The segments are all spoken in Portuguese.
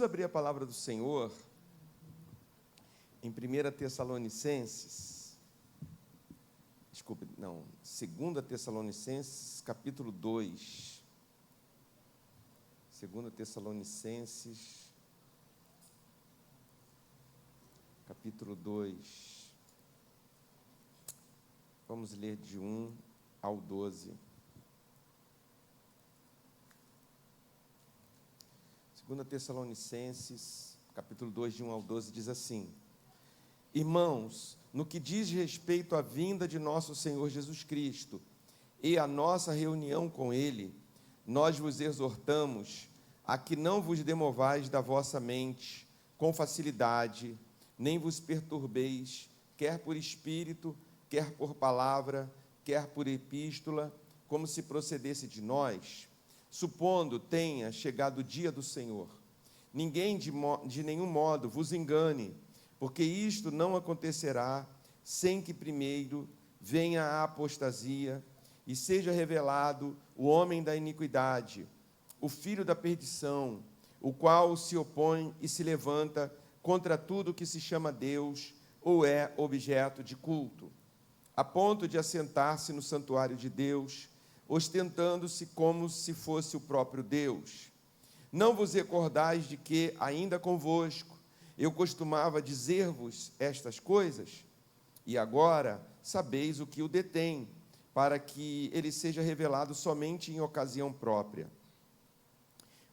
abrir a palavra do Senhor em 2 Tessalonicenses, capítulo 2. 2 Tessalonicenses, capítulo 2. Vamos ler de 1 ao 12. 2 Tessalonicenses, capítulo 2, de 1 ao 12, diz assim: Irmãos, no que diz respeito à vinda de nosso Senhor Jesus Cristo e à nossa reunião com Ele, nós vos exortamos a que não vos demovais da vossa mente com facilidade, nem vos perturbeis, quer por espírito, quer por palavra, quer por epístola, como se procedesse de nós, supondo tenha chegado o dia do Senhor. Ninguém de nenhum modo vos engane, porque isto não acontecerá sem que primeiro venha a apostasia e seja revelado o homem da iniquidade, o filho da perdição, o qual se opõe e se levanta contra tudo que se chama Deus ou é objeto de culto, a ponto de assentar-se no santuário de Deus, ostentando-se como se fosse o próprio Deus. Não vos recordais de que, ainda convosco, eu costumava dizer-vos estas coisas? E agora sabeis o que o detém, para que ele seja revelado somente em ocasião própria.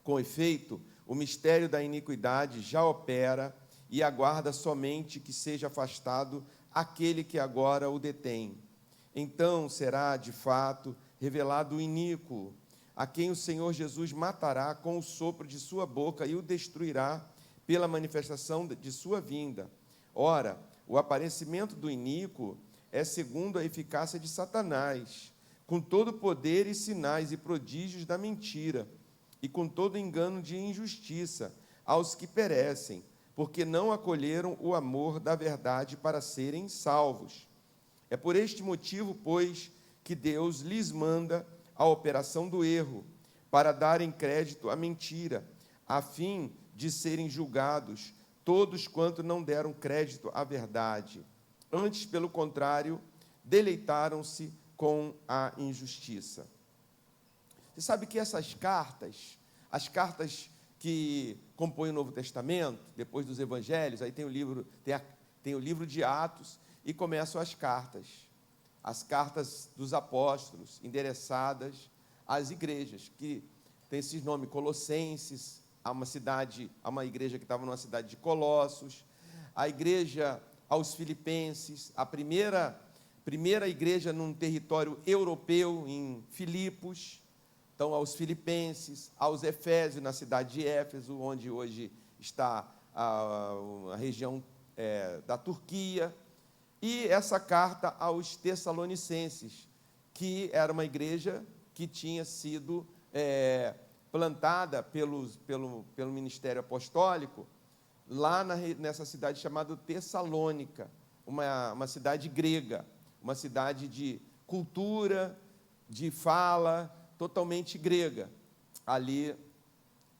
Com efeito, o mistério da iniquidade já opera e aguarda somente que seja afastado aquele que agora o detém. Então será, de fato, revelado o iníquo, a quem o Senhor Jesus matará com o sopro de sua boca e o destruirá pela manifestação de sua vinda. Ora, o aparecimento do iníquo é segundo a eficácia de Satanás, com todo poder e sinais e prodígios da mentira, e com todo engano de injustiça aos que perecem, porque não acolheram o amor da verdade para serem salvos. É por este motivo, pois, que Deus lhes manda a operação do erro, para darem crédito à mentira, a fim de serem julgados todos quanto não deram crédito à verdade. Antes, pelo contrário, deleitaram-se com a injustiça. Você sabe que essas cartas, as cartas que compõem o Novo Testamento, depois dos Evangelhos, aí tem o livro de Atos, e começam as cartas dos apóstolos, endereçadas às igrejas, que tem esses nomes: Colossenses, há uma igreja que estava numa cidade de Colossos, a igreja aos Filipenses, a primeira igreja num território europeu, em Filipos, então aos Filipenses, aos Efésios, na cidade de Éfeso, onde hoje está a região da Turquia, e essa carta aos Tessalonicenses, que era uma igreja que tinha sido plantada pelo ministério apostólico, lá nessa cidade chamada Tessalônica, uma cidade grega, uma cidade de cultura, de fala, totalmente grega, ali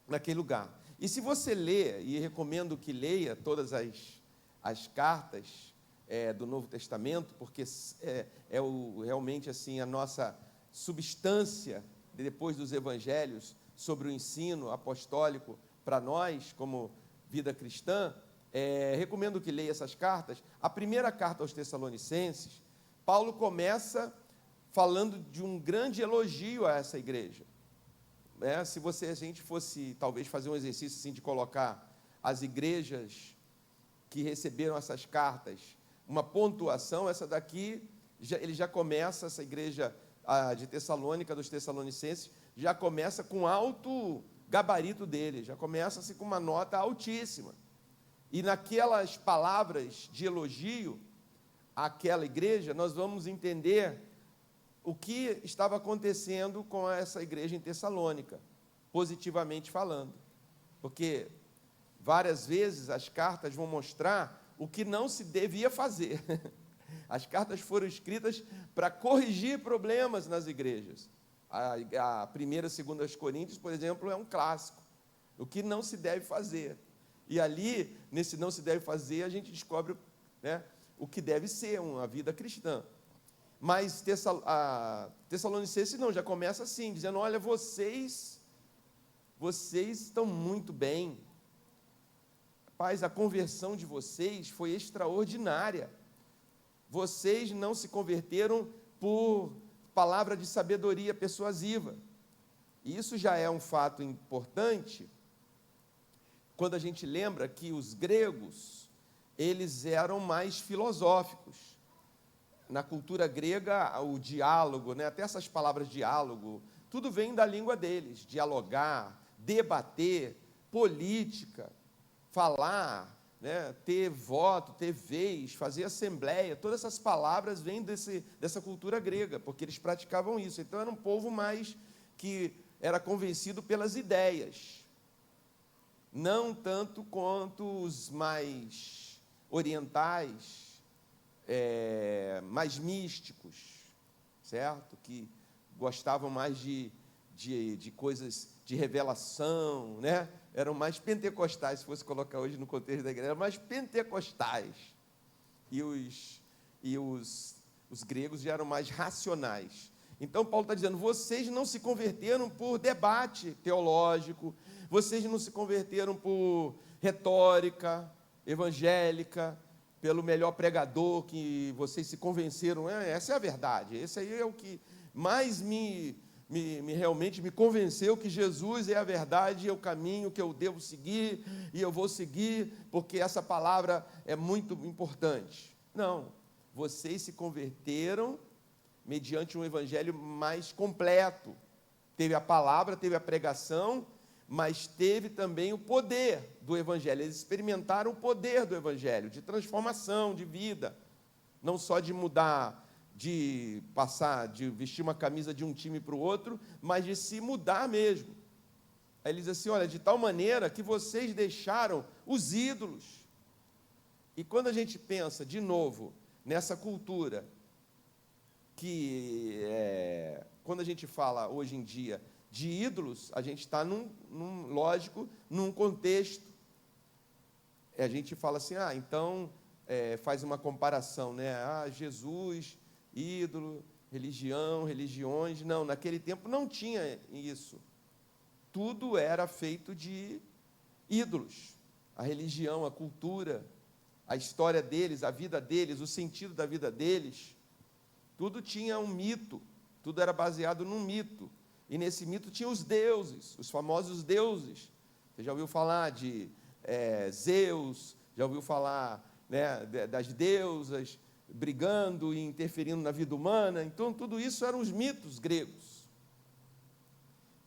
naquele lugar. E se você lê, e recomendo que leia todas as cartas do Novo Testamento, porque realmente assim a nossa substância, depois dos Evangelhos, sobre o ensino apostólico para nós, como vida cristã, recomendo que leia essas cartas. A primeira carta aos Tessalonicenses, Paulo começa falando de um grande elogio a essa igreja. Se a gente fosse, talvez, fazer um exercício assim, de colocar as igrejas que receberam essas cartas, uma pontuação, essa daqui, ele já começa, essa igreja de Tessalônica, dos Tessalonicenses, já começa com alto gabarito dele, já começa assim, com uma nota altíssima. E naquelas palavras de elogio àquela igreja, nós vamos entender o que estava acontecendo com essa igreja em Tessalônica, positivamente falando. Porque várias vezes as cartas vão mostrar o que não se devia fazer. As cartas foram escritas para corrigir problemas nas igrejas. A primeira e segunda Coríntios, por exemplo, é um clássico. o que não se deve fazer. E ali, nesse não se deve fazer, a gente descobre, né, o que deve ser uma vida cristã. Mas a Tessalonicenses não, já começa assim, dizendo, olha, vocês estão muito bem. Rapaz, a conversão de vocês foi extraordinária. Vocês não se converteram por palavra de sabedoria persuasiva. E isso já é um fato importante, quando a gente lembra que os gregos, eles eram mais filosóficos. Na cultura grega, o diálogo, né, até essas palavras diálogo, tudo vem da língua deles, dialogar, debater, política, falar, né, ter voto, ter vez, fazer assembleia, todas essas palavras vêm dessa cultura grega, porque eles praticavam isso. Então era um povo mais que era convencido pelas ideias, não tanto quanto os mais orientais, mais místicos, certo? Que gostavam mais de coisas de revelação, né? Eram mais pentecostais, se fosse colocar hoje no contexto da igreja, eram mais pentecostais. E os gregos já eram mais racionais. Então, Paulo está dizendo, vocês não se converteram por debate teológico, vocês não se converteram por retórica evangélica, pelo melhor pregador que vocês se convenceram. Essa é a verdade, esse aí é o que mais realmente me convenceu que Jesus é a verdade, é o caminho que eu devo seguir, e eu vou seguir, porque essa palavra é muito importante. Não, vocês se converteram mediante um evangelho mais completo. Teve a palavra, teve a pregação, mas teve também o poder do evangelho. Eles experimentaram o poder do evangelho, de transformação, de vida, não só de mudar, de passar, de vestir uma camisa de um time para o outro, mas de se mudar mesmo. Aí ele diz assim, olha, de tal maneira que vocês deixaram os ídolos. E quando a gente pensa, de novo, nessa cultura, que quando a gente fala hoje em dia de ídolos, a gente está lógico, num contexto. A gente fala assim, então, faz uma comparação, né? Jesus, ídolo, religião, religiões. Não, naquele tempo não tinha isso. Tudo era feito de ídolos. A religião, a cultura, a história deles, a vida deles, o sentido da vida deles, tudo tinha um mito, tudo era baseado num mito. E nesse mito tinha os deuses, os famosos deuses. Você já ouviu falar de Zeus, já ouviu falar, né, das deusas brigando e interferindo na vida humana? Então, tudo isso eram os mitos gregos.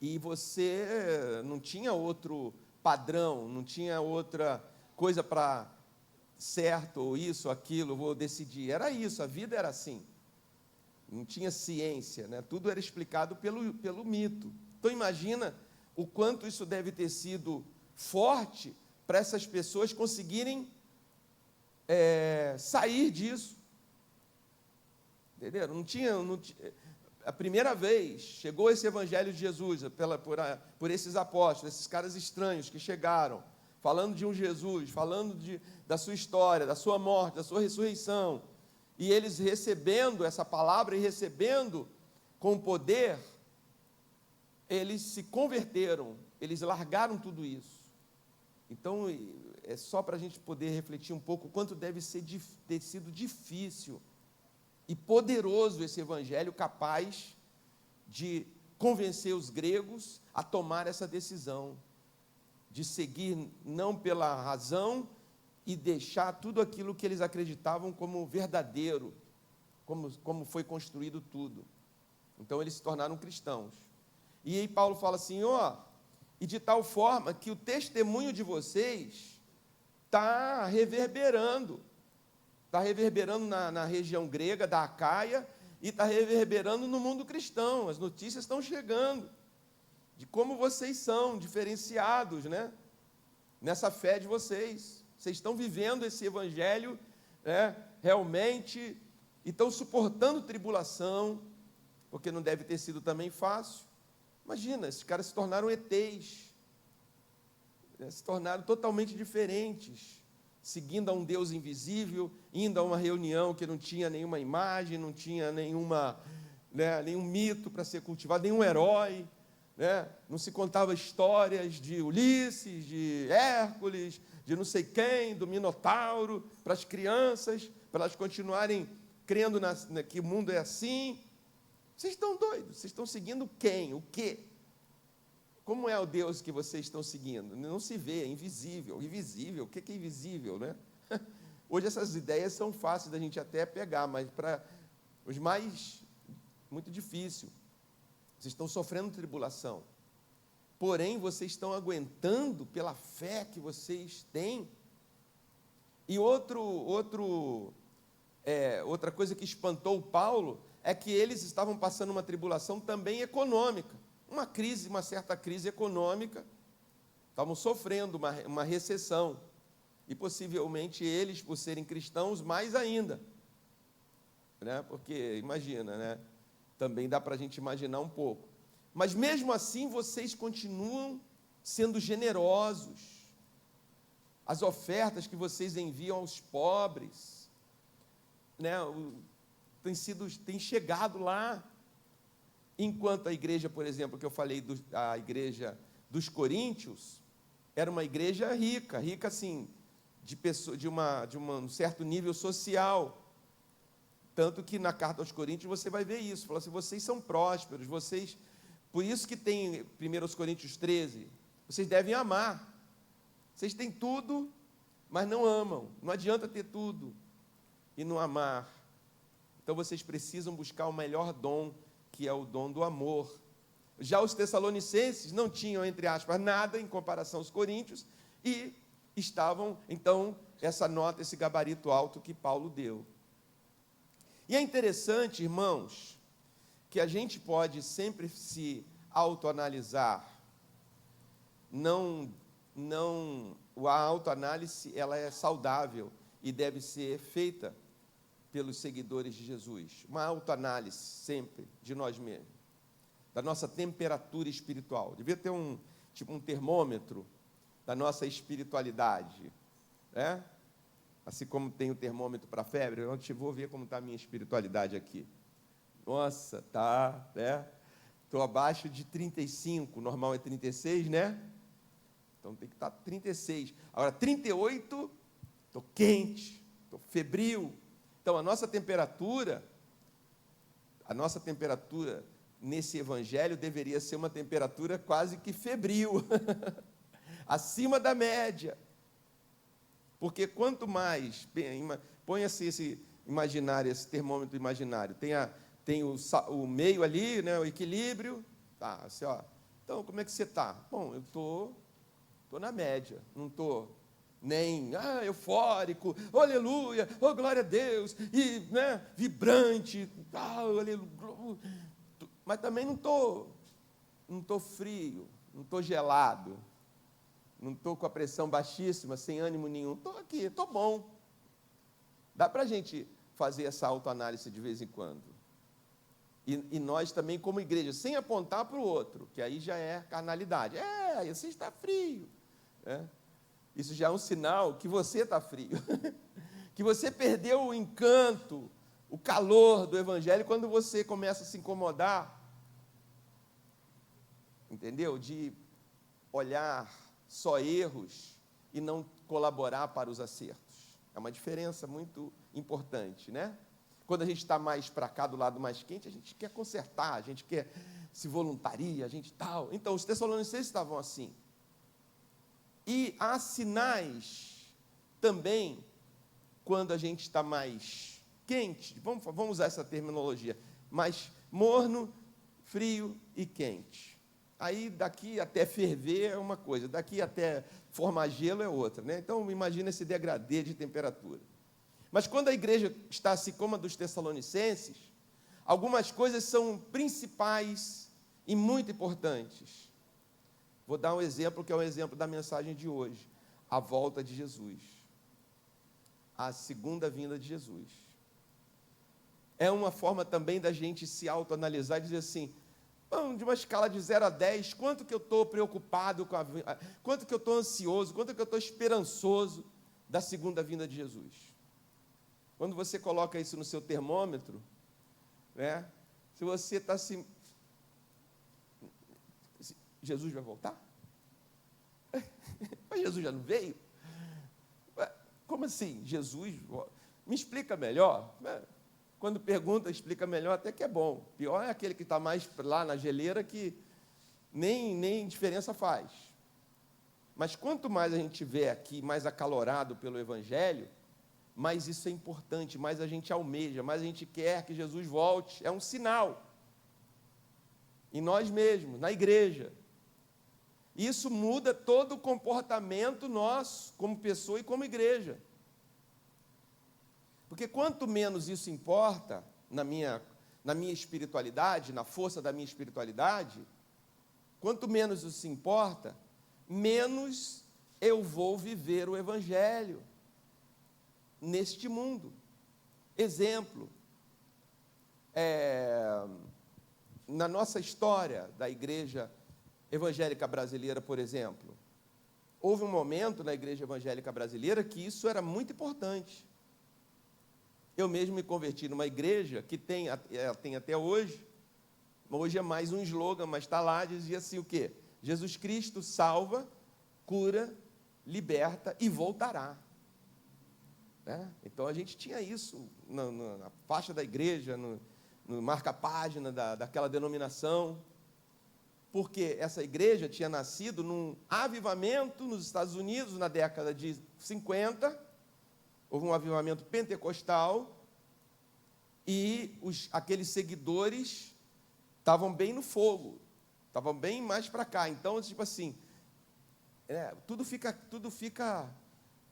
E você não tinha outro padrão, não tinha outra coisa para certo, ou isso, aquilo, vou decidir. Era isso, a vida era assim. Não tinha ciência, né? Tudo era explicado pelo mito. Então, imagina o quanto isso deve ter sido forte para essas pessoas conseguirem sair disso. Entenderam? A primeira vez chegou esse evangelho de Jesus por esses apóstolos, esses caras estranhos que chegaram, falando de um Jesus, falando da sua história, da sua morte, da sua ressurreição. E eles recebendo essa palavra e recebendo com poder, eles se converteram, eles largaram tudo isso. Então, é só para a gente poder refletir um pouco o quanto deve ter sido difícil e poderoso esse evangelho, capaz de convencer os gregos a tomar essa decisão, de seguir não pela razão, e deixar tudo aquilo que eles acreditavam como verdadeiro, como foi construído tudo. Então, eles se tornaram cristãos. E aí Paulo fala assim, e de tal forma que o testemunho de vocês está reverberando na região grega, da Acaia, e está reverberando no mundo cristão. As notícias estão chegando, de como vocês são diferenciados, né? Nessa fé de vocês. Vocês estão vivendo esse evangelho, né, realmente, e estão suportando tribulação, porque não deve ter sido também fácil. Imagina, esses caras se tornaram ETs. Se tornaram totalmente diferentes, seguindo a um Deus invisível, indo a uma reunião que não tinha nenhuma imagem, não tinha nenhum mito para ser cultivado, nenhum herói, não se contava histórias de Ulisses, de Hércules, de não sei quem, do Minotauro, para as crianças, para elas continuarem crendo que o mundo é assim. Vocês estão doidos? Vocês estão seguindo quem? O quê? Como é o Deus que vocês estão seguindo? Não se vê, é invisível. Invisível, o que é invisível, né? Hoje essas ideias são fáceis da gente até pegar, mas para os mais, muito difícil. Vocês estão sofrendo tribulação. Porém, vocês estão aguentando pela fé que vocês têm. E outra coisa que espantou Paulo é que eles estavam passando uma tribulação também econômica. Uma certa crise econômica, estavam sofrendo uma recessão, e possivelmente eles, por serem cristãos, mais ainda, porque, imagina, também dá para a gente imaginar um pouco, mas mesmo assim vocês continuam sendo generosos, as ofertas que vocês enviam aos pobres, tem chegado lá. Enquanto a igreja, por exemplo, que eu falei, a igreja dos Coríntios, era uma igreja rica assim, de um certo nível social. Tanto que na carta aos Coríntios você vai ver isso, fala assim, vocês são prósperos, por isso que tem 1 Coríntios 13, vocês devem amar. Vocês têm tudo, mas não amam. Não adianta ter tudo e não amar. Então vocês precisam buscar o melhor dom, que é o dom do amor. Já os tessalonicenses não tinham, entre aspas, nada em comparação aos coríntios, e estavam, então, essa nota, esse gabarito alto que Paulo deu. E é interessante, irmãos, que a gente pode sempre se autoanalisar. A autoanálise, ela é saudável e deve ser feita pelos seguidores de Jesus, uma autoanálise sempre de nós mesmos, da nossa temperatura espiritual. Devia ter um termômetro da nossa espiritualidade, assim como tem o termômetro para a febre. Eu vou ver como está a minha espiritualidade aqui. Nossa, tá, estou abaixo de 35, normal é 36, Então tem que estar 36. Agora 38, estou quente, estou febril. Então, a nossa temperatura nesse evangelho deveria ser uma temperatura quase que febril, acima da média. Porque quanto mais, ponha-se esse termômetro imaginário, tem o meio ali, o equilíbrio, tá, assim, então, como é que você está? Bom, eu estou na média, não estou nem eufórico, aleluia, glória a Deus, e vibrante, aleluia, mas também não estou frio, não estou gelado, não estou com a pressão baixíssima, sem ânimo nenhum, estou aqui, estou bom. Dá para a gente fazer essa autoanálise de vez em quando. E nós também, como igreja, sem apontar para o outro, que aí já é carnalidade. Você está frio. Isso já é um sinal que você está frio. Que você perdeu o encanto, o calor do Evangelho quando você começa a se incomodar. Entendeu? De olhar só erros e não colaborar para os acertos. É uma diferença muito importante, Quando a gente está mais para cá, do lado mais quente, a gente quer consertar, a gente quer se voluntaria, a gente tal. Então, os tessalonicenses estavam assim. E há sinais também, quando a gente está mais quente, vamos usar essa terminologia, mais morno, frio e quente. Aí, daqui até ferver é uma coisa, daqui até formar gelo é outra, Então, imagina esse degradê de temperatura. Mas quando a igreja está assim como a dos tessalonicenses, algumas coisas são principais e muito importantes. Vou dar um exemplo, que é o exemplo da mensagem de hoje. A volta de Jesus. A segunda vinda de Jesus. É uma forma também da gente se autoanalisar e dizer assim, Então, de uma escala de 0 a 10, quanto que eu estou preocupado com a vida, quanto que eu estou ansioso, quanto que eu estou esperançoso da segunda vinda de Jesus? Quando você coloca isso no seu termômetro, né? Se você está assim, Jesus vai voltar? Mas Jesus já não veio? Como assim, Jesus? Me explica melhor. Quando pergunta, explica melhor, até que é bom. Pior é aquele que está mais lá na geleira, que nem diferença faz. Mas quanto mais a gente estiver aqui, mais acalorado pelo Evangelho, mais isso é importante, mais a gente almeja, mais a gente quer que Jesus volte. É um sinal. Em nós mesmos, na igreja. Isso muda todo o comportamento nosso, como pessoa e como igreja. Porque quanto menos isso importa na minha espiritualidade, na força da minha espiritualidade, quanto menos isso importa, menos eu vou viver o Evangelho neste mundo. Exemplo, na nossa história da igreja evangélica brasileira, por exemplo, houve um momento na igreja evangélica brasileira que isso era muito importante. Eu mesmo me converti numa igreja que tem até hoje é mais um slogan, mas está lá, dizia assim o quê? Jesus Cristo salva, cura, liberta e voltará. Né? Então a gente tinha isso na faixa da igreja, no marca-página daquela denominação, porque essa igreja tinha nascido num avivamento nos Estados Unidos na década de 50, houve um avivamento pentecostal, e aqueles seguidores estavam bem no fogo, estavam bem mais para cá. Então, tipo assim, tudo fica,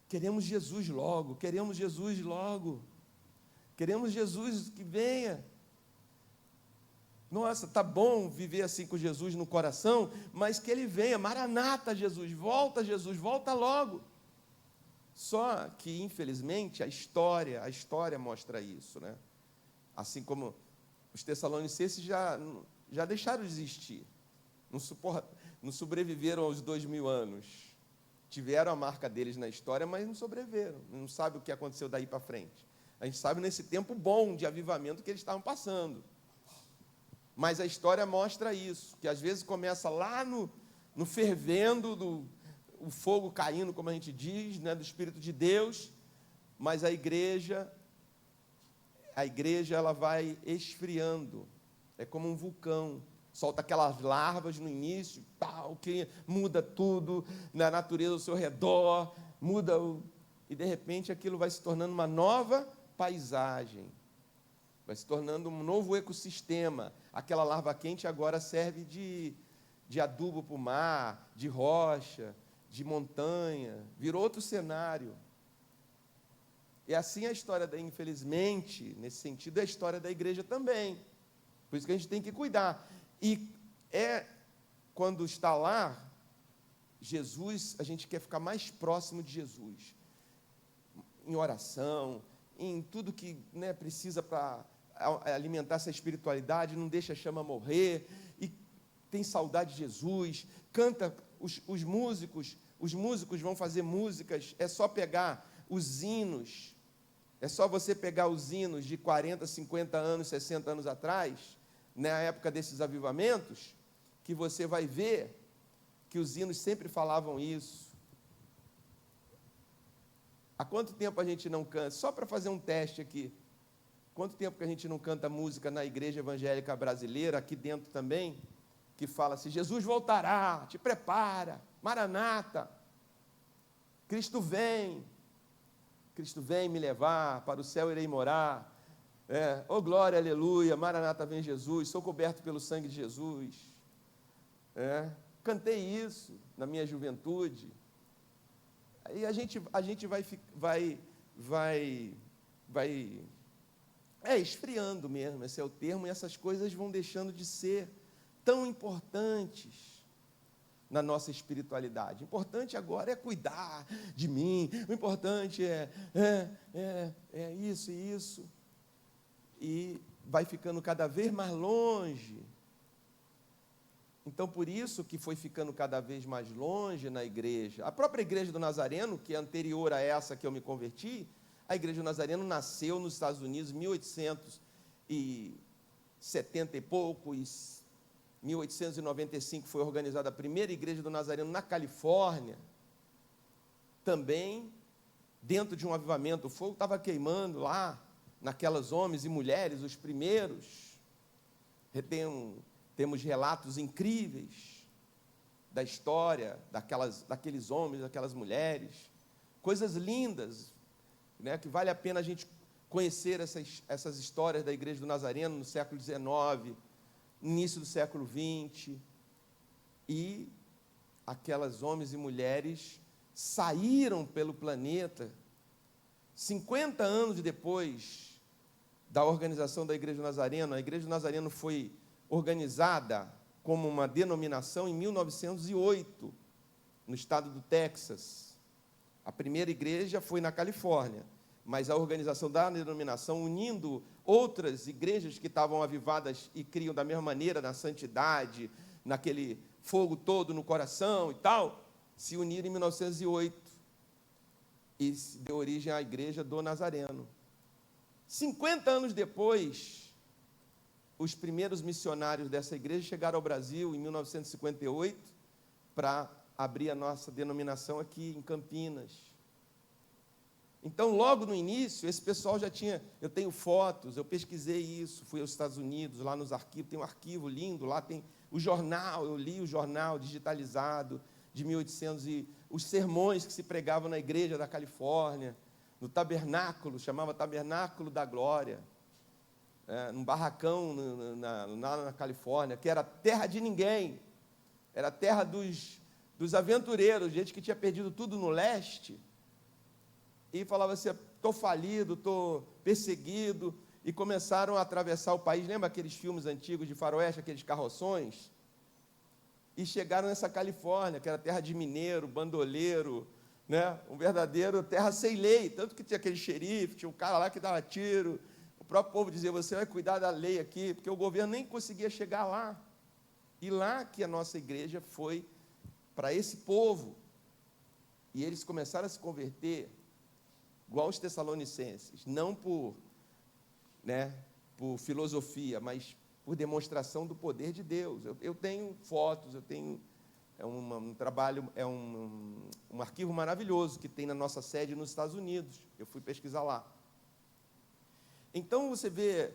queremos Jesus logo, queremos Jesus que venha. Nossa, tá bom viver assim com Jesus no coração, mas que Ele venha, Maranata, Jesus, volta logo. Só que, infelizmente, a história mostra isso, né? Assim como os tessalonicenses já deixaram de existir, não sobreviveram aos 2000 anos, tiveram a marca deles na história, mas não sobreviveram, não sabe o que aconteceu daí para frente. A gente sabe nesse tempo bom de avivamento que eles estavam passando, mas a história mostra isso, que às vezes começa lá no fervendo, o fogo caindo, como a gente diz, né, do Espírito de Deus, mas a igreja ela vai esfriando, é como um vulcão, solta aquelas larvas no início, que muda tudo na natureza ao seu redor, e de repente aquilo vai se tornando uma nova paisagem, vai se tornando um novo ecossistema. Aquela larva quente agora serve de adubo para o mar, de rocha, de montanha, virou outro cenário. E assim a história, infelizmente, nesse sentido, é a história da igreja também. Por isso que a gente tem que cuidar. E quando está lá, Jesus, a gente quer ficar mais próximo de Jesus. Em oração, em tudo que precisa para alimentar essa espiritualidade, não deixa a chama morrer, e tem saudade de Jesus, canta os músicos vão fazer músicas, é só pegar os hinos, é só você pegar os hinos de 40, 50 anos, 60 anos atrás, na época desses avivamentos, que você vai ver que os hinos sempre falavam isso. Há quanto tempo a gente não canta? Só para fazer um teste aqui. Quanto tempo que a gente não canta música na igreja evangélica brasileira, aqui dentro também, que fala assim: Jesus voltará, te prepara, Maranata, Cristo vem me levar, para o céu irei morar, glória, aleluia, Maranata vem Jesus, sou coberto pelo sangue de Jesus. Cantei isso na minha juventude. Aí a gente vai esfriando mesmo, esse é o termo, e essas coisas vão deixando de ser tão importantes na nossa espiritualidade. O importante agora é cuidar de mim, o importante é isso e isso, e vai ficando cada vez mais longe Então, por isso que foi ficando cada vez mais longe na igreja. A própria igreja do Nazareno, que é anterior a essa que eu me converti, a igreja do Nazareno nasceu nos Estados Unidos em 1870 e pouco, e 1895 foi organizada a primeira igreja do Nazareno na Califórnia, também dentro de um avivamento. O fogo estava queimando lá, naquelas homens e mulheres, os primeiros. Temos relatos incríveis da história daqueles homens, daquelas mulheres, coisas lindas, né, que vale a pena a gente conhecer essas histórias da igreja do Nazareno no século XIX, início do século XX, e aquelas homens e mulheres saíram pelo planeta, 50 anos depois da organização da igreja do Nazareno. A igreja do Nazareno foi organizada como uma denominação em 1908, no estado do Texas. A primeira igreja foi na Califórnia, mas a organização da denominação, unindo outras igrejas que estavam avivadas e criam da mesma maneira, na santidade, naquele fogo todo no coração e tal, se uniram em 1908 e deu origem à igreja do Nazareno. 50 anos depois, os primeiros missionários dessa igreja chegaram ao Brasil em 1958 para abrir a nossa denominação aqui em Campinas. Então, logo no início, esse pessoal já tinha... Eu tenho fotos, eu pesquisei isso, fui aos Estados Unidos, lá nos arquivos, tem um arquivo lindo, lá tem o jornal, eu li o jornal digitalizado de 1800 e os sermões que se pregavam na igreja da Califórnia, no tabernáculo, chamava Tabernáculo da Glória, num barracão na Califórnia, que era terra de ninguém, era terra dos aventureiros, gente que tinha perdido tudo no leste, e falava assim: estou falido, estou perseguido, e começaram a atravessar o país. Lembra aqueles filmes antigos de faroeste, aqueles carroções? E chegaram nessa Califórnia, que era terra de mineiro, bandoleiro, né? Um verdadeiro terra sem lei, tanto que tinha aquele xerife, tinha um cara lá que dava tiro. O próprio povo dizia: você vai cuidar da lei aqui, porque o governo nem conseguia chegar lá. E lá que a nossa igreja foi para esse povo. E eles começaram a se converter, igual os tessalonicenses, não por filosofia, mas por demonstração do poder de Deus. Eu tenho fotos, eu tenho um trabalho, um arquivo maravilhoso que tem na nossa sede nos Estados Unidos. Eu fui pesquisar lá. Então, você vê,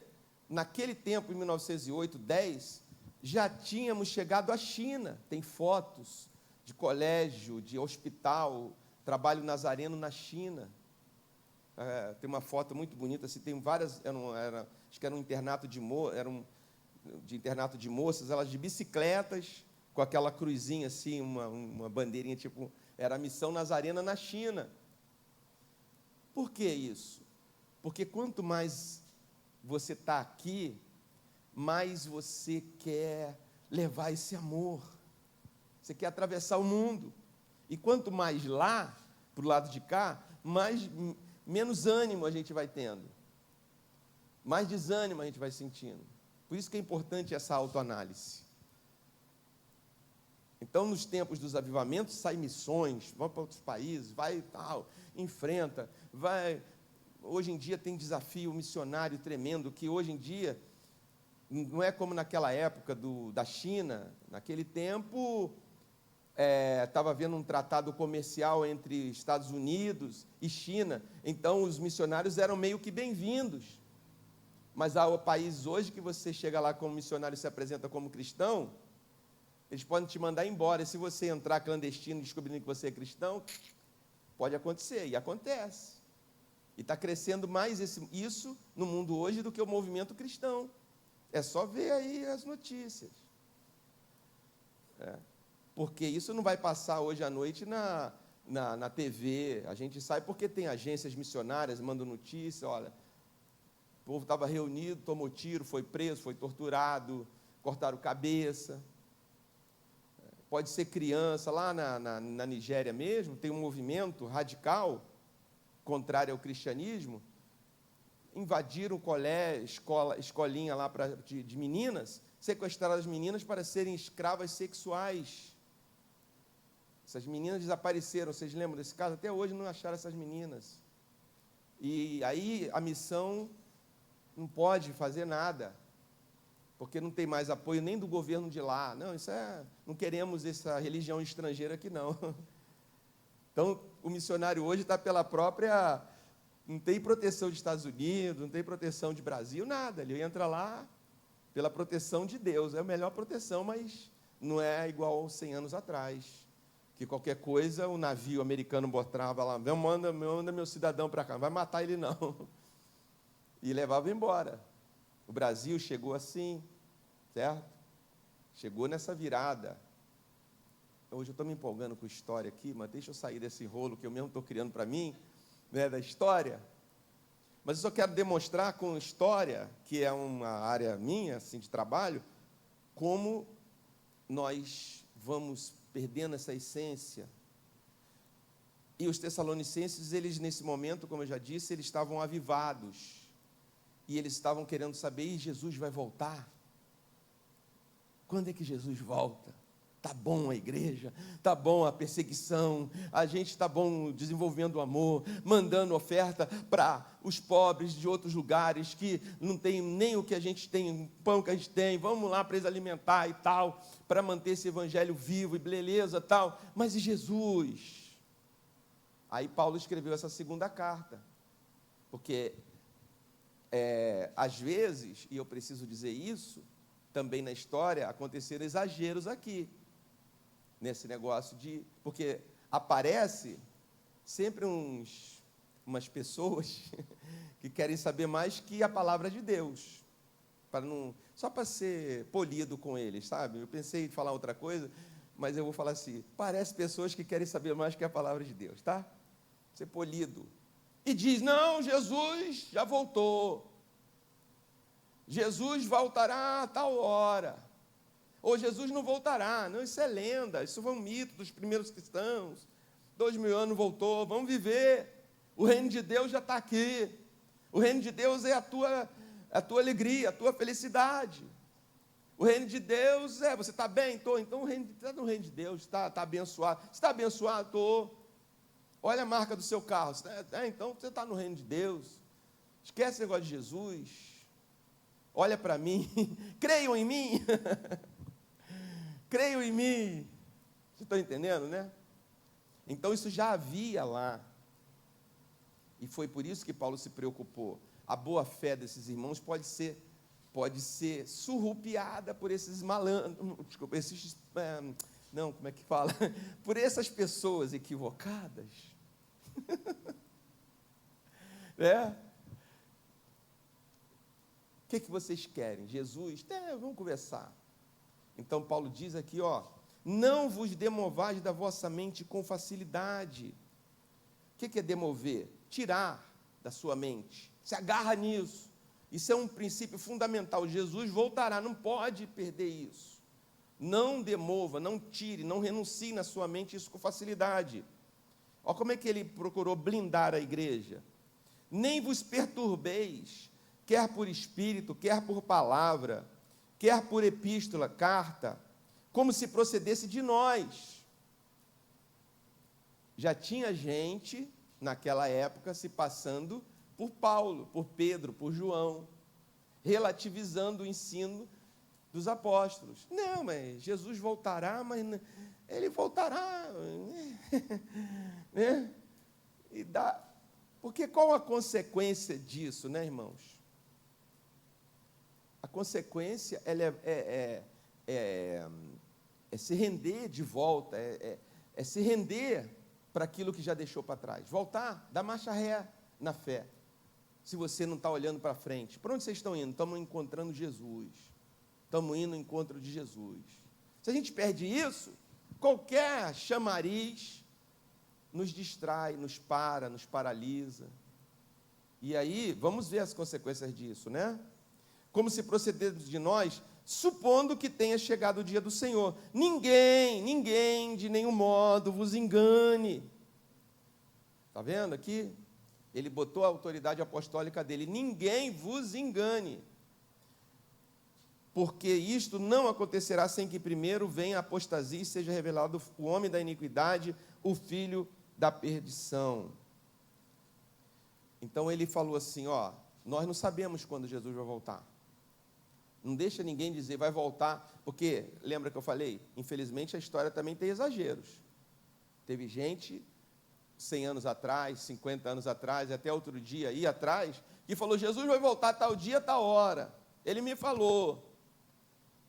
naquele tempo, em 1908, 10, já tínhamos chegado à China. Tem fotos de colégio, de hospital, trabalho nazareno na China. Tem uma foto muito bonita, assim, tem várias, acho que era um internato de internato de moças, elas de bicicletas, com aquela cruzinha assim, uma bandeirinha, tipo, era a missão nazarena na China. Por que isso? Porque quanto mais você está aqui, mais você quer levar esse amor, você quer atravessar o mundo, e quanto mais lá, para o lado de cá, menos ânimo a gente vai tendo, mais desânimo a gente vai sentindo. Por isso que é importante essa autoanálise. Então, nos tempos dos avivamentos, saem missões, vão para outros países, vai e tal, enfrenta, vai. Hoje em dia tem desafio missionário tremendo, que hoje em dia não é como naquela época da China. Naquele tempo, estava havendo um tratado comercial entre Estados Unidos e China, então os missionários eram meio que bem-vindos. Mas há países hoje que você chega lá como missionário e se apresenta como cristão, eles podem te mandar embora. E se você entrar clandestino descobrindo que você é cristão, pode acontecer, e acontece. E está crescendo mais isso no mundo hoje do que o movimento cristão. É só ver aí as notícias. Porque isso não vai passar hoje à noite na TV. A gente sabe porque tem agências missionárias, mandam notícia, olha, o povo estava reunido, tomou tiro, foi preso, foi torturado, cortaram cabeça. Pode ser criança, lá na Nigéria mesmo, tem um movimento radical, contrário ao cristianismo, invadiram o colégio, escolinha lá de meninas, sequestraram as meninas para serem escravas sexuais. Essas meninas desapareceram, vocês lembram desse caso? Até hoje não acharam essas meninas. E aí a missão não pode fazer nada, porque não tem mais apoio nem do governo de lá. Não, não queremos essa religião estrangeira aqui, não. Então, o missionário hoje está pela própria... Não tem proteção dos Estados Unidos, não tem proteção de Brasil, nada. Ele entra lá pela proteção de Deus. É a melhor proteção, mas não é igual aos 100 anos atrás. Que qualquer coisa, o navio americano botava lá, manda meu cidadão para cá, não vai matar ele não. E levava embora. O Brasil chegou assim, certo? Chegou nessa virada. Hoje eu estou me empolgando com história aqui, mas deixa eu sair desse rolo que eu mesmo estou criando para mim, né, da história. Mas eu só quero demonstrar com história, que é uma área minha, assim, de trabalho, como nós vamos perdendo essa essência. E os tessalonicenses, eles nesse momento, como eu já disse, eles estavam avivados. E eles estavam querendo saber, e Jesus vai voltar? Quando é que Jesus volta? Está bom a igreja, está bom a perseguição, a gente está bom desenvolvendo o amor, mandando oferta para os pobres de outros lugares que não tem nem o que a gente tem, o pão que a gente tem, vamos lá para eles alimentar e tal, para manter esse evangelho vivo e beleza tal, mas e Jesus? Aí Paulo escreveu essa segunda carta, porque às vezes, e eu preciso dizer isso, também na história aconteceram exageros aqui, nesse negócio de... Porque aparece sempre umas pessoas que querem saber mais que a palavra de Deus, só para ser polido com eles, sabe? Eu pensei em falar outra coisa, mas eu vou falar assim, parece pessoas que querem saber mais que a palavra de Deus, tá? Ser polido. E diz, não, Jesus já voltou. Jesus voltará a tal hora. Ou Jesus não voltará. Não, isso é lenda, isso foi um mito dos primeiros cristãos. 2000 anos voltou, vamos viver. O reino de Deus já está aqui. O reino de Deus é a tua alegria, a tua felicidade. O reino de Deus você está bem? Estou. Então, está no reino de Deus, está abençoado. Você está abençoado? Estou. Olha a marca do seu carro. Então, você está no reino de Deus. Esquece esse negócio de Jesus. Olha para mim. Creiam em mim. Creiam em mim. Vocês estão entendendo, né? Então, isso já havia lá. E foi por isso que Paulo se preocupou. A boa fé desses irmãos pode ser surrupiada por esses malandros, desculpa, como é que fala? Por essas pessoas equivocadas. O que vocês querem? Jesus? Vamos conversar. Então, Paulo diz aqui, não vos demovais da vossa mente com facilidade. O que é demover? Tirar da sua mente. Se agarra nisso. Isso é um princípio fundamental. Jesus voltará, não pode perder isso. Não demova, não tire, não renuncie na sua mente isso com facilidade. Olha como é que ele procurou blindar a igreja. Nem vos perturbeis, quer por espírito, quer por palavra, quer por epístola, carta, como se procedesse de nós. Já tinha gente, naquela época, se passando por Paulo, por Pedro, por João, relativizando o ensino dos apóstolos. Não, mas Jesus voltará, mas ele voltará. Né? Porque qual a consequência disso, né, irmãos? A consequência é se render de volta, é se render para aquilo que já deixou para trás. Voltar, dar marcha ré na fé. Se você não está olhando para frente. Para onde vocês estão indo? Estamos encontrando Jesus. Estamos indo ao encontro de Jesus. Se a gente perde isso, qualquer chamariz nos distrai, nos paralisa. E aí, vamos ver as consequências disso, né? Como se procedesse de nós, supondo que tenha chegado o dia do Senhor. Ninguém, de nenhum modo, vos engane. Está vendo aqui? Ele botou a autoridade apostólica dele. Ninguém vos engane. porque isto não acontecerá sem que primeiro venha a apostasia e seja revelado o homem da iniquidade, o filho da perdição. Então ele falou assim, nós não sabemos quando Jesus vai voltar. Não deixa ninguém dizer vai voltar, porque, lembra que eu falei? Infelizmente a história também tem exageros. Teve gente 100 anos atrás, 50 anos atrás, até outro dia aí atrás, que falou, Jesus vai voltar tal dia, tal hora. Ele me falou.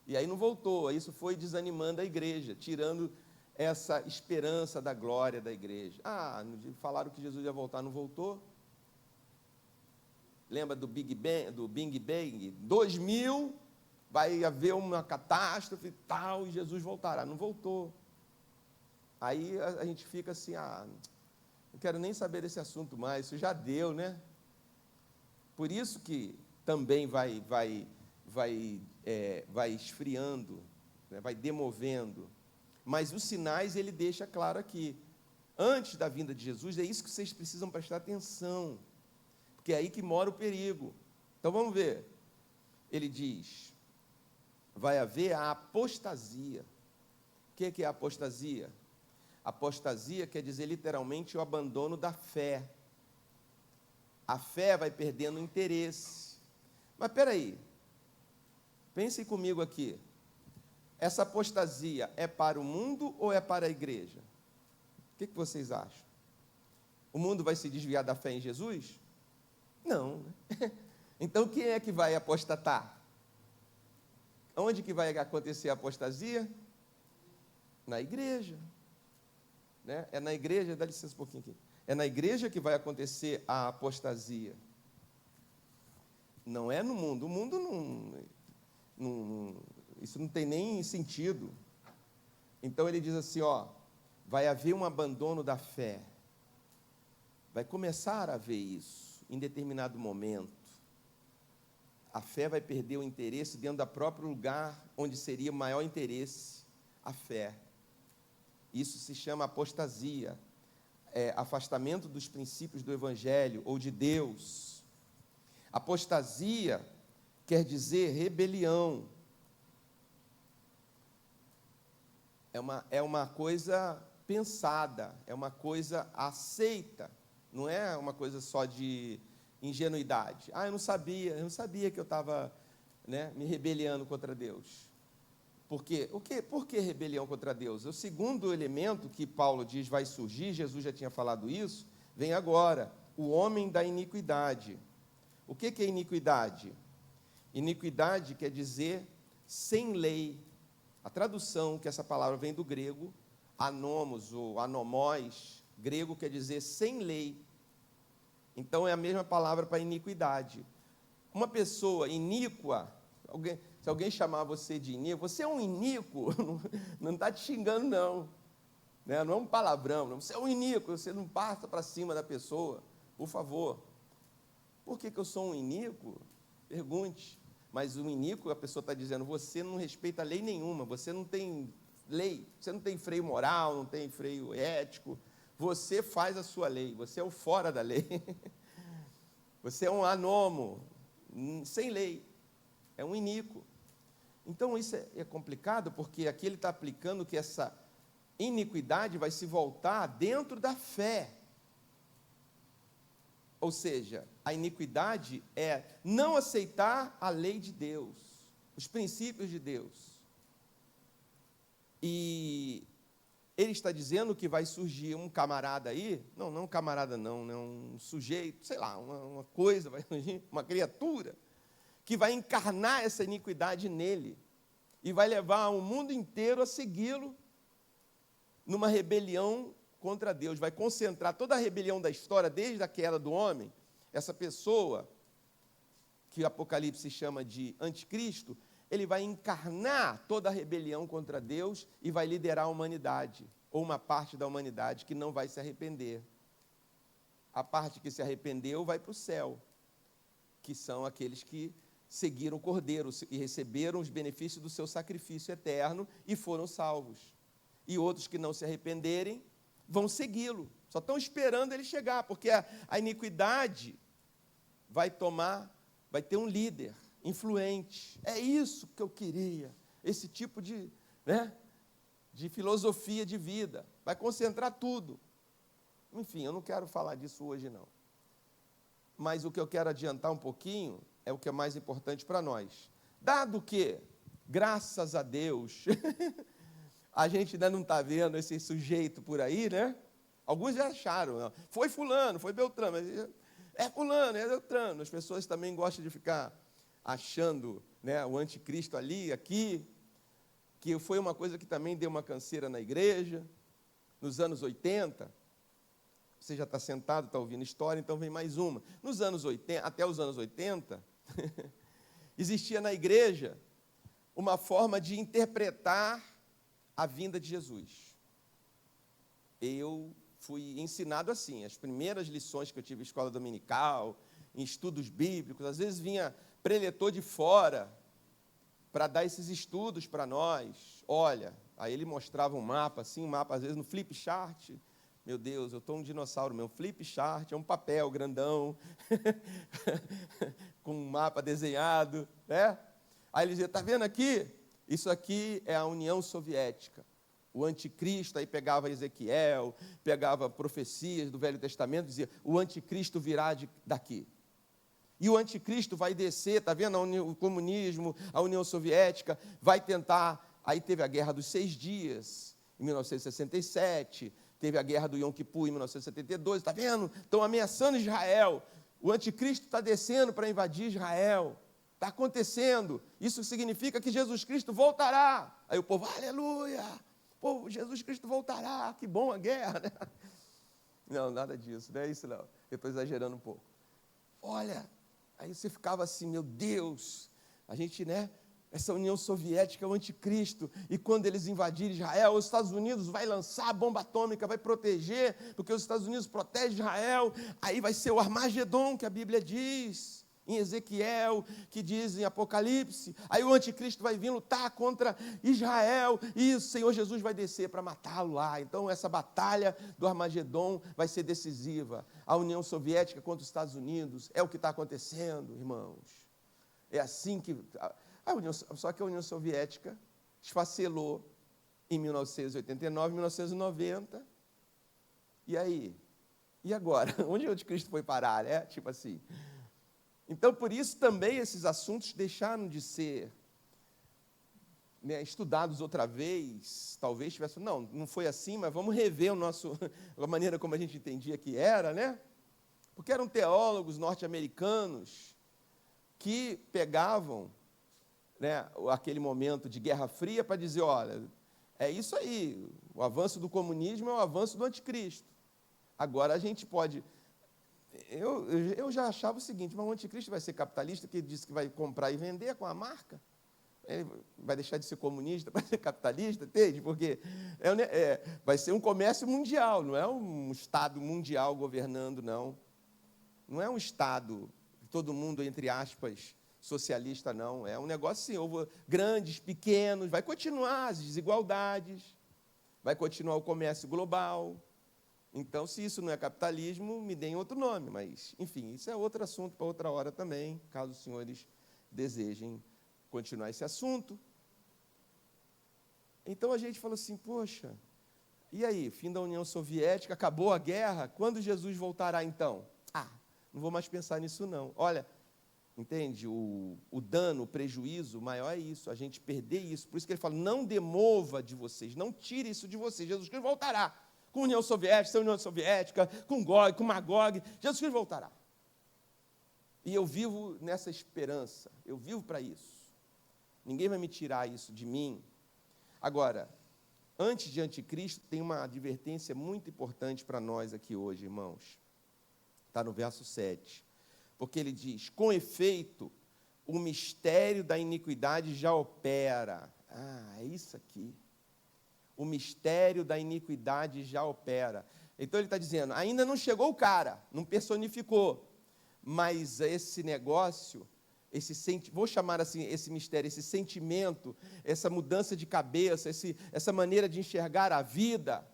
E aí não voltou. Isso foi desanimando a igreja, tirando essa esperança da glória da igreja. Falaram que Jesus ia voltar, não voltou. Lembra do Big Bang? 2000, vai haver uma catástrofe e tal, e Jesus voltará. Não voltou. Aí a gente fica assim, não quero nem saber desse assunto mais, isso já deu, né? Por isso que também vai esfriando, né? Vai demovendo. Mas os sinais ele deixa claro aqui. Antes da vinda de Jesus, é isso que vocês precisam prestar atenção, porque é aí que mora o perigo. Então vamos ver. Ele diz, vai haver a apostasia. O que é a apostasia? Apostasia quer dizer literalmente o abandono da fé. A fé vai perdendo interesse. Mas espera aí, pensem comigo aqui. Essa apostasia é para o mundo ou é para a igreja? O que vocês acham? O mundo vai se desviar da fé em Jesus? Não, né? Então quem é que vai apostatar? Onde que vai acontecer a apostasia? Na igreja, né? É na igreja, dá licença um pouquinho aqui. É na igreja que vai acontecer a apostasia. Não é no mundo. O mundo isso não tem nem sentido. Então ele diz assim, vai haver um abandono da fé. Vai começar a haver isso em determinado momento. A fé vai perder o interesse dentro do próprio lugar onde seria o maior interesse, a fé. Isso se chama apostasia, afastamento dos princípios do Evangelho ou de Deus. Apostasia quer dizer rebelião. É uma coisa pensada, é uma coisa aceita, não é uma coisa só de ingenuidade. Eu não sabia que eu estava, né, me rebeliando contra Deus. Por quê? Por que rebelião contra Deus? O segundo elemento que Paulo diz vai surgir, Jesus já tinha falado isso, vem agora, o homem da iniquidade. O que é iniquidade? Iniquidade quer dizer sem lei. A tradução, que essa palavra vem do grego, anomos ou anomós, grego quer dizer sem lei. Então é a mesma palavra para iniquidade. Uma pessoa iníqua, se alguém chamar você de iníquo, você é um iníquo, não está te xingando não, né? Não é um palavrão, não. Você é um iníquo, você não passa para cima da pessoa, por favor. Por que eu sou um iníquo? Pergunte. Mas o iníquo, a pessoa está dizendo, você não respeita lei nenhuma, você não tem lei, você não tem freio moral, não tem freio ético, você faz a sua lei, você é o fora da lei, você é um anomo, sem lei, é um iníquo. Então isso é complicado, porque aqui ele está aplicando que essa iniquidade vai se voltar dentro da fé. Ou seja, a iniquidade é não aceitar a lei de Deus, os princípios de Deus. E ele está dizendo que vai surgir um camarada aí, não um camarada não, um sujeito, sei lá, uma coisa, vai surgir uma criatura, que vai encarnar essa iniquidade nele, e vai levar o mundo inteiro a segui-lo numa rebelião contra Deus, vai concentrar toda a rebelião da história, desde a queda do homem, essa pessoa, que o Apocalipse chama de anticristo, ele vai encarnar toda a rebelião contra Deus e vai liderar a humanidade, ou uma parte da humanidade que não vai se arrepender. A parte que se arrependeu vai para o céu, que são aqueles que seguiram o Cordeiro e receberam os benefícios do seu sacrifício eterno e foram salvos. E outros que não se arrependerem, vão segui-lo, só estão esperando ele chegar, porque a iniquidade vai ter um líder, influente. É isso que eu queria, esse tipo de filosofia de vida. Vai concentrar tudo. Enfim, eu não quero falar disso hoje, não. Mas o que eu quero adiantar um pouquinho é o que é mais importante para nós. Dado que, graças a Deus, a gente ainda não está vendo esse sujeito por aí, né? Alguns já acharam, não. Foi fulano, foi Beltrano, mas é fulano, é Beltrano. As pessoas também gostam de ficar achando, né, o anticristo ali, aqui, que foi uma coisa que também deu uma canseira na igreja, nos anos 80. Você já está sentado, está ouvindo história, então vem mais uma. Nos anos 80, até os anos 80, existia na igreja uma forma de interpretar a vinda de Jesus. Eu fui ensinado assim, as primeiras lições que eu tive em escola dominical, em estudos bíblicos, às vezes vinha preletor de fora para dar esses estudos para nós. Olha, aí ele mostrava um mapa, assim, um mapa às vezes no flip chart. Meu Deus, eu estou um dinossauro mesmo. Flip chart é um papel grandão, com um mapa desenhado, né? Aí ele dizia, está vendo aqui? Isso aqui é a União Soviética. O anticristo, aí pegava Ezequiel, pegava profecias do Velho Testamento, dizia, o anticristo virá daqui. E o anticristo vai descer, está vendo? O comunismo, a União Soviética, vai tentar. Aí teve a Guerra dos 6 Dias, em 1967, teve a Guerra do Yom Kippur, em 1972, está vendo? Estão ameaçando Israel. O anticristo está descendo para invadir Israel. Está acontecendo. Isso significa que Jesus Cristo voltará. Aí o povo, aleluia! Pô, Jesus Cristo voltará, que bom a guerra, né? Não, nada disso, não é isso não. Eu estou exagerando um pouco. Olha, aí você ficava assim, meu Deus, a gente, né? Essa União Soviética é o anticristo, e quando eles invadirem Israel, os Estados Unidos vai lançar a bomba atômica, vai proteger, porque os Estados Unidos protegem Israel, aí vai ser o Armagedon, que a Bíblia diz, em Ezequiel, que diz em Apocalipse, aí o anticristo vai vir lutar contra Israel, e o Senhor Jesus vai descer para matá-lo lá. Então essa batalha do Armagedon vai ser decisiva. A União Soviética contra os Estados Unidos, é o que está acontecendo, irmãos. É assim que... Só que a União Soviética esfacelou em 1989, 1990. E aí? E agora? Onde o anticristo foi parar? É tipo assim. Então, por isso também esses assuntos deixaram de ser, né, estudados outra vez. Talvez tivesse... Não foi assim, mas vamos rever a maneira como a gente entendia que era, né? Porque eram teólogos norte-americanos que pegavam, né, aquele momento de Guerra Fria para dizer, olha, é isso aí, o avanço do comunismo é o avanço do anticristo. Agora a gente pode... Eu já achava o seguinte, mas o anticristo vai ser capitalista, que diz que vai comprar e vender com a marca? Ele vai deixar de ser comunista para ser capitalista, entende? Porque vai ser um comércio mundial, não é um Estado mundial governando, não. Não é um Estado, todo mundo, entre aspas, socialista, não. É um negócio assim, houve grandes, pequenos, vai continuar as desigualdades, vai continuar o comércio global. Então, se isso não é capitalismo, me deem outro nome, mas, enfim, isso é outro assunto para outra hora também, caso os senhores desejem continuar esse assunto. Então, a gente falou assim, poxa, e aí, fim da União Soviética, acabou a guerra, quando Jesus voltará então? Não vou mais pensar nisso não. Olha, entende? O dano, o prejuízo maior é isso, a gente perder isso. Por isso que ele fala, não demova de vocês, não tire isso de vocês. Jesus Cristo voltará. Com a União Soviética, sem a União Soviética, com Gog, com Magog, Jesus Cristo voltará. E eu vivo nessa esperança, eu vivo para isso. Ninguém vai me tirar isso de mim. Agora, antes de anticristo, tem uma advertência muito importante para nós aqui hoje, irmãos. Está no verso 7. Porque ele diz, com efeito, o mistério da iniquidade já opera. É isso aqui. O mistério da iniquidade já opera. Então ele está dizendo, ainda não chegou o cara, não personificou, mas esse negócio, vou chamar assim, esse mistério, esse sentimento, essa mudança de cabeça, essa maneira de enxergar a vida,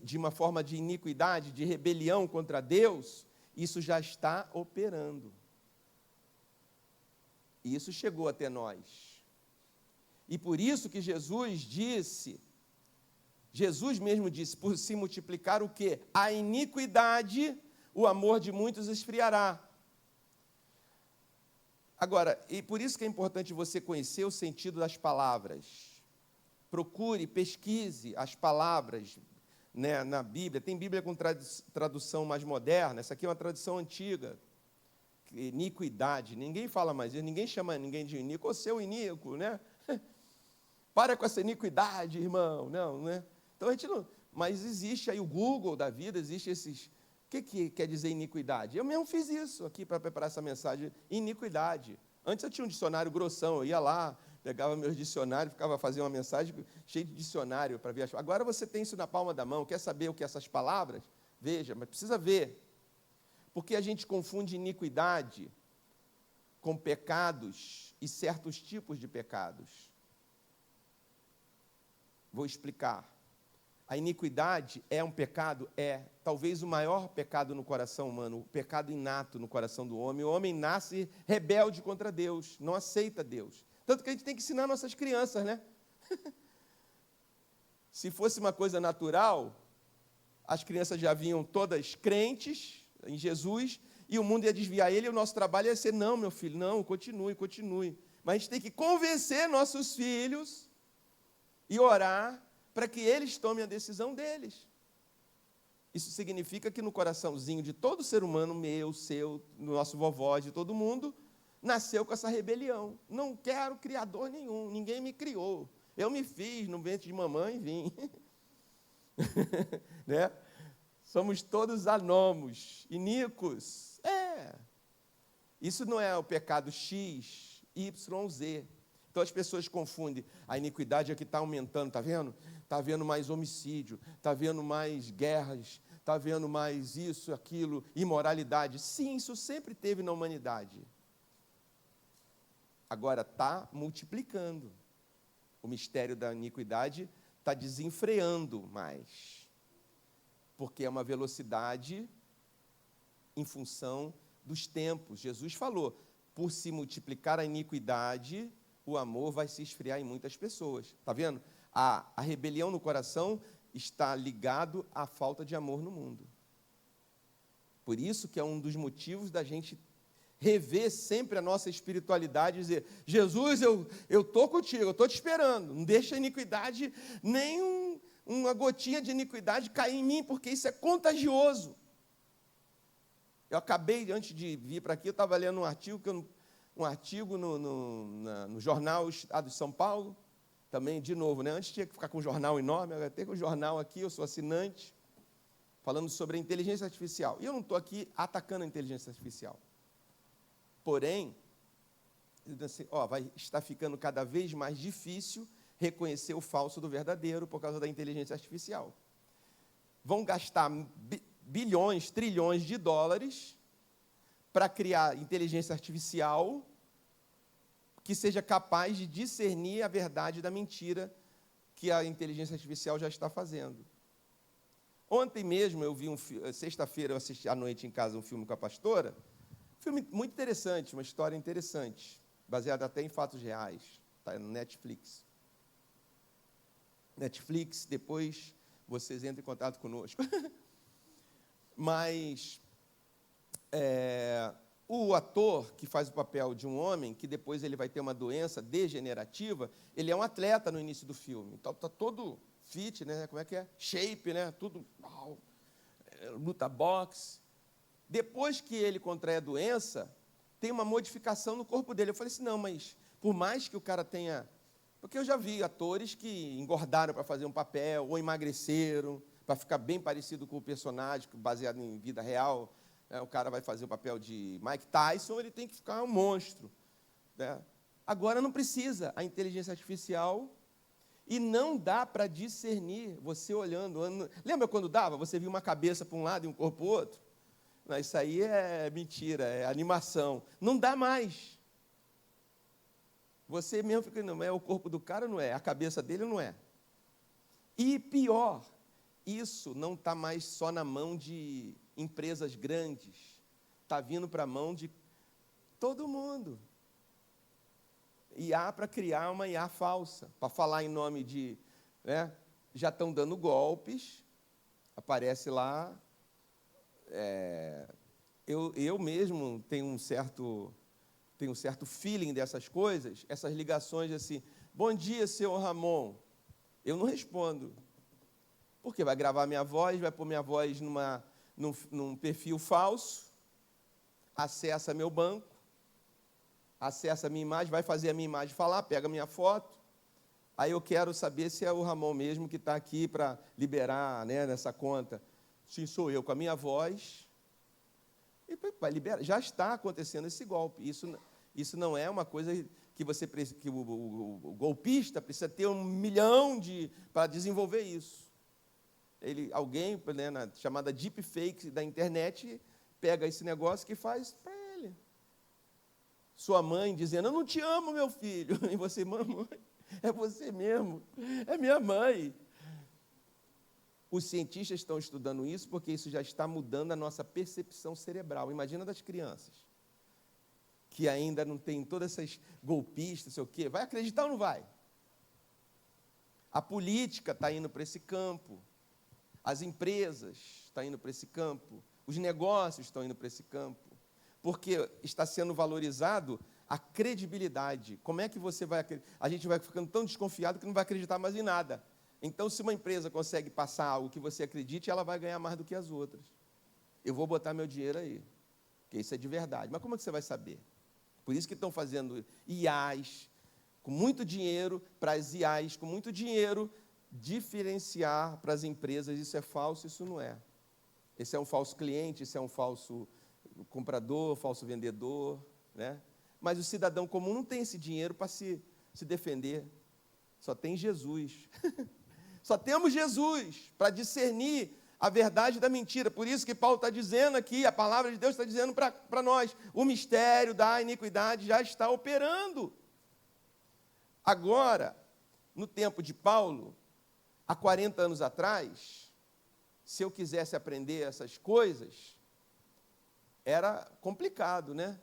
de uma forma de iniquidade, de rebelião contra Deus, isso já está operando. E isso chegou até nós. E por isso que Jesus mesmo disse, por se multiplicar o quê? A iniquidade, o amor de muitos esfriará. Agora, e por isso que é importante você conhecer o sentido das palavras. Procure, pesquise as palavras, né, na Bíblia. Tem Bíblia com tradução mais moderna, essa aqui é uma tradução antiga. Iniquidade, ninguém fala mais isso, ninguém chama ninguém de iníquo, ou seu iníquo, né? Para com essa iniquidade, irmão, não, né? Então a gente não, mas existe aí o Google da vida, existe esses, o que quer dizer iniquidade? Eu mesmo fiz isso aqui para preparar essa mensagem, iniquidade. Antes eu tinha um dicionário grossão, eu ia lá, pegava meus dicionários, ficava fazendo uma mensagem cheia de dicionário para ver. Agora você tem isso na palma da mão, quer saber o que essas palavras? Veja, mas precisa ver. Porque a gente confunde iniquidade com pecados e certos tipos de pecados. Vou explicar. A iniquidade é um pecado? É. Talvez o maior pecado no coração humano, o pecado inato no coração do homem. O homem nasce rebelde contra Deus, não aceita Deus. Tanto que a gente tem que ensinar nossas crianças, né? Se fosse uma coisa natural, as crianças já vinham todas crentes em Jesus, e o mundo ia desviar ele, e o nosso trabalho ia ser, não, meu filho, não, continue. Mas a gente tem que convencer nossos filhos e orar para que eles tomem a decisão deles. Isso significa que no coraçãozinho de todo ser humano, meu, seu, no nosso vovó, de todo mundo, nasceu com essa rebelião. Não quero criador nenhum, ninguém me criou. Eu me fiz no ventre de mamãe e vim. Né? Somos todos anômos, iníquos. Isso não é o pecado X, Y, Z. Então as pessoas confundem. A iniquidade é que está aumentando, está vendo? Está havendo mais homicídio, está havendo mais guerras, está havendo mais isso, aquilo, imoralidade. Sim, isso sempre teve na humanidade. Agora está multiplicando. O mistério da iniquidade está desenfreando mais. Porque é uma velocidade em função dos tempos. Jesus falou, por se multiplicar a iniquidade, o amor vai se esfriar em muitas pessoas. Está vendo? A rebelião no coração está ligado à falta de amor no mundo. Por isso que é um dos motivos da gente rever sempre a nossa espiritualidade e dizer, Jesus, eu estou contigo, eu estou te esperando, não deixa a iniquidade, nem uma gotinha de iniquidade cair em mim, porque isso é contagioso. Eu acabei, antes de vir para aqui, eu estava lendo um artigo no jornal Estado de São Paulo, também, de novo, né? Antes tinha que ficar com um jornal enorme, agora tem um jornal aqui, eu sou assinante, falando sobre a inteligência artificial. E eu não estou aqui atacando a inteligência artificial. Porém, assim, vai estar ficando cada vez mais difícil reconhecer o falso do verdadeiro por causa da inteligência artificial. Vão gastar bilhões, trilhões de dólares para criar inteligência artificial que seja capaz de discernir a verdade da mentira que a inteligência artificial já está fazendo. Ontem mesmo eu vi sexta-feira eu assisti à noite em casa um filme com a pastora, um filme muito interessante, uma história interessante, baseada até em fatos reais, está no Netflix. Netflix, depois vocês entram em contato conosco. Mas o ator que faz o papel de um homem, que depois ele vai ter uma doença degenerativa, ele é um atleta no início do filme. Então está todo fit, né? Como é que é? Shape, né? Tudo, luta boxe. Depois que ele contrai a doença, tem uma modificação no corpo dele. Eu falei assim, não, mas por mais que o cara tenha... Porque eu já vi atores que engordaram para fazer um papel, ou emagreceram, para ficar bem parecido com o personagem, baseado em vida real. O cara vai fazer o papel de Mike Tyson, ele tem que ficar um monstro. Né? Agora não precisa. A inteligência artificial... E não dá para discernir, você olhando... Lembra quando dava? Você via uma cabeça para um lado e um corpo para o outro? Não, isso aí é mentira, é animação. Não dá mais. Você mesmo fica, não é o corpo do cara, não é, a cabeça dele não é. E pior, isso não está mais só na mão de empresas grandes, está vindo para a mão de todo mundo. IA para criar uma IA falsa, para falar em nome de... Né, já estão dando golpes, aparece lá... Eu mesmo tenho um certo feeling dessas coisas, essas ligações assim, bom dia, senhor Ramon. Eu não respondo. Porque vai gravar minha voz, vai pôr minha voz num perfil falso, acessa meu banco, acessa a minha imagem, vai fazer a minha imagem falar, pega a minha foto. Aí eu quero saber se é o Ramon mesmo que está aqui para liberar, né, nessa conta. Sim, sou eu, com a minha voz. E vai liberar. Já está acontecendo esse golpe. Isso não é uma coisa que o golpista precisa ter 1 milhão para desenvolver isso. Alguém, né, na chamada deepfake da internet, pega esse negócio que faz para ele. Sua mãe dizendo, eu não te amo, meu filho. E você, mamãe, é você mesmo, é minha mãe. Os cientistas estão estudando isso porque isso já está mudando a nossa percepção cerebral. Imagina das crianças, que ainda não tem todas essas golpistas, sei o quê. Vai acreditar ou não vai? A política está indo para esse campo. As empresas estão indo para esse campo. Os negócios estão indo para esse campo. Porque está sendo valorizado a credibilidade. Como é que você vai acreditar? A gente vai ficando tão desconfiado que não vai acreditar mais em nada. Então, se uma empresa consegue passar algo que você acredite, ela vai ganhar mais do que as outras. Eu vou botar meu dinheiro aí, porque isso é de verdade. Mas como é que você vai saber? Por isso que estão fazendo IAs com muito dinheiro, para as IAs com muito dinheiro, diferenciar para as empresas, isso é falso, isso não é. Esse é um falso cliente, esse é um falso comprador, falso vendedor, né? Mas o cidadão comum não tem esse dinheiro para se defender. Só tem Jesus. Só temos Jesus para discernir a verdade da mentira. Por isso que Paulo está dizendo aqui, a palavra de Deus está dizendo para nós, o mistério da iniquidade já está operando. Agora, no tempo de Paulo, há 40 anos atrás, se eu quisesse aprender essas coisas, era complicado, né?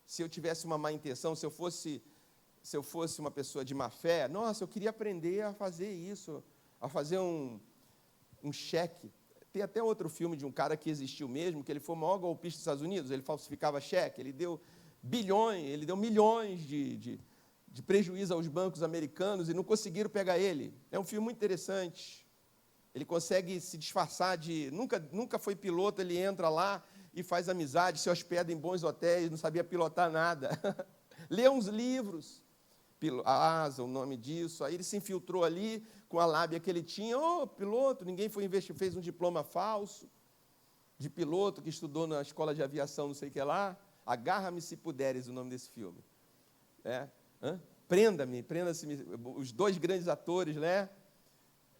Se eu tivesse uma má intenção, se eu fosse uma pessoa de má fé, nossa, eu queria aprender a fazer isso, a fazer um cheque. Tem até outro filme de um cara que existiu mesmo, que ele foi o maior golpista dos Estados Unidos, ele falsificava cheque, ele deu milhões de prejuízo aos bancos americanos e não conseguiram pegar ele. É um filme muito interessante. Ele consegue se disfarçar nunca foi piloto, ele entra lá e faz amizade, se hospeda em bons hotéis, não sabia pilotar nada. Lê uns livros, a asa, o nome disso, aí ele se infiltrou ali com a lábia que ele tinha, piloto, ninguém foi investir, fez um diploma falso de piloto, que estudou na escola de aviação, não sei o que lá, Agarra-me se puderes, o nome desse filme. Prenda-se, os 2 grandes atores, né?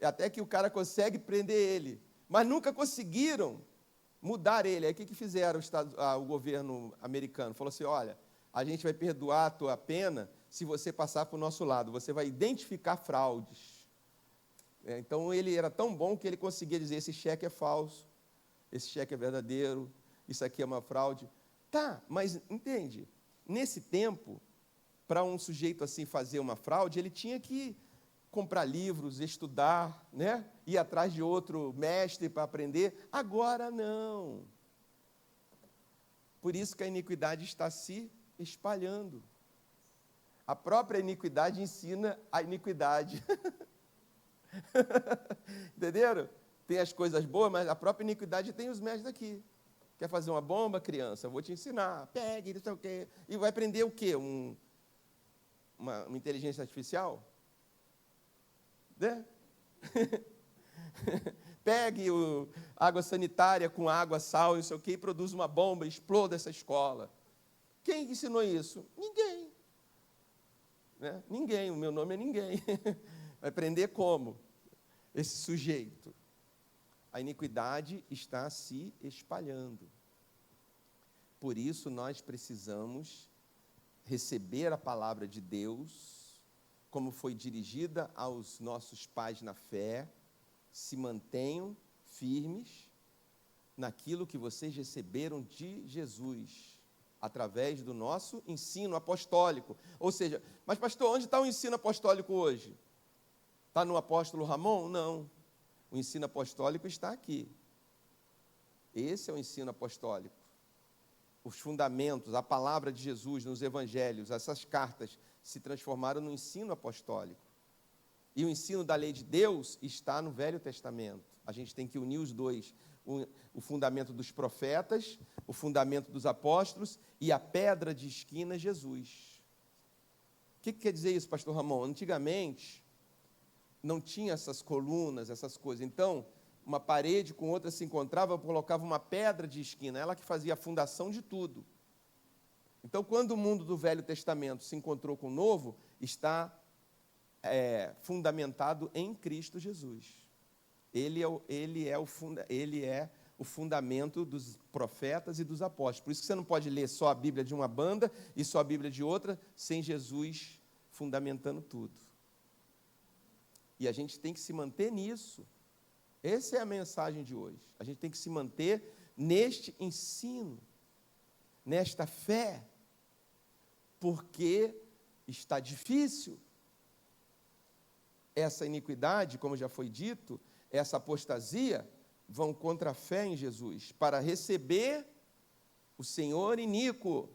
Até que o cara consegue prender ele, mas nunca conseguiram mudar ele. Aí o que fizeram o governo americano? Falou assim, olha, a gente vai perdoar a tua pena se você passar para o nosso lado, você vai identificar fraudes. Então, ele era tão bom que ele conseguia dizer, esse cheque é falso, esse cheque é verdadeiro, isso aqui é uma fraude. Tá, mas entende, nesse tempo, para um sujeito assim fazer uma fraude, ele tinha que comprar livros, estudar, né? Ir atrás de outro mestre para aprender. Agora não. Por isso que a iniquidade está se espalhando. A própria iniquidade ensina a iniquidade. Entenderam? Tem as coisas boas, mas a própria iniquidade tem os mestres aqui. Quer fazer uma bomba, criança? Eu vou te ensinar. Pegue, não sei o quê. E vai aprender o quê? Uma inteligência artificial? Né? Pegue água sanitária com água, sal, não sei o quê, e produz uma bomba, exploda essa escola. Quem ensinou isso? Ninguém. Né? Ninguém, o meu nome é ninguém. Vai aprender como? Esse sujeito. A iniquidade está se espalhando. Por isso, nós precisamos receber a palavra de Deus, como foi dirigida aos nossos pais na fé, se mantenham firmes naquilo que vocês receberam de Jesus. Através do nosso ensino apostólico. Ou seja, mas pastor, onde está o ensino apostólico hoje? Está no apóstolo Ramon? Não. O ensino apostólico está aqui. Esse é o ensino apostólico. Os fundamentos, a palavra de Jesus nos evangelhos, essas cartas se transformaram no ensino apostólico. E o ensino da lei de Deus está no Velho Testamento. A gente tem que unir os dois. O fundamento dos profetas, o fundamento dos apóstolos e a pedra de esquina, Jesus. O que quer dizer isso, pastor Ramon? Antigamente, não tinha essas colunas, essas coisas. Então, uma parede com outra se encontrava, colocava uma pedra de esquina, ela que fazia a fundação de tudo. Então, quando o mundo do Velho Testamento se encontrou com o Novo, está fundamentado em Cristo Jesus. Ele é o fundamento dos profetas e dos apóstolos. Por isso que você não pode ler só a Bíblia de uma banda e só a Bíblia de outra, sem Jesus fundamentando tudo. E a gente tem que se manter nisso. Essa é a mensagem de hoje. A gente tem que se manter neste ensino, nesta fé, porque está difícil. Essa iniquidade, como já foi dito, essa apostasia, vão contra a fé em Jesus, para receber o Senhor iníquo,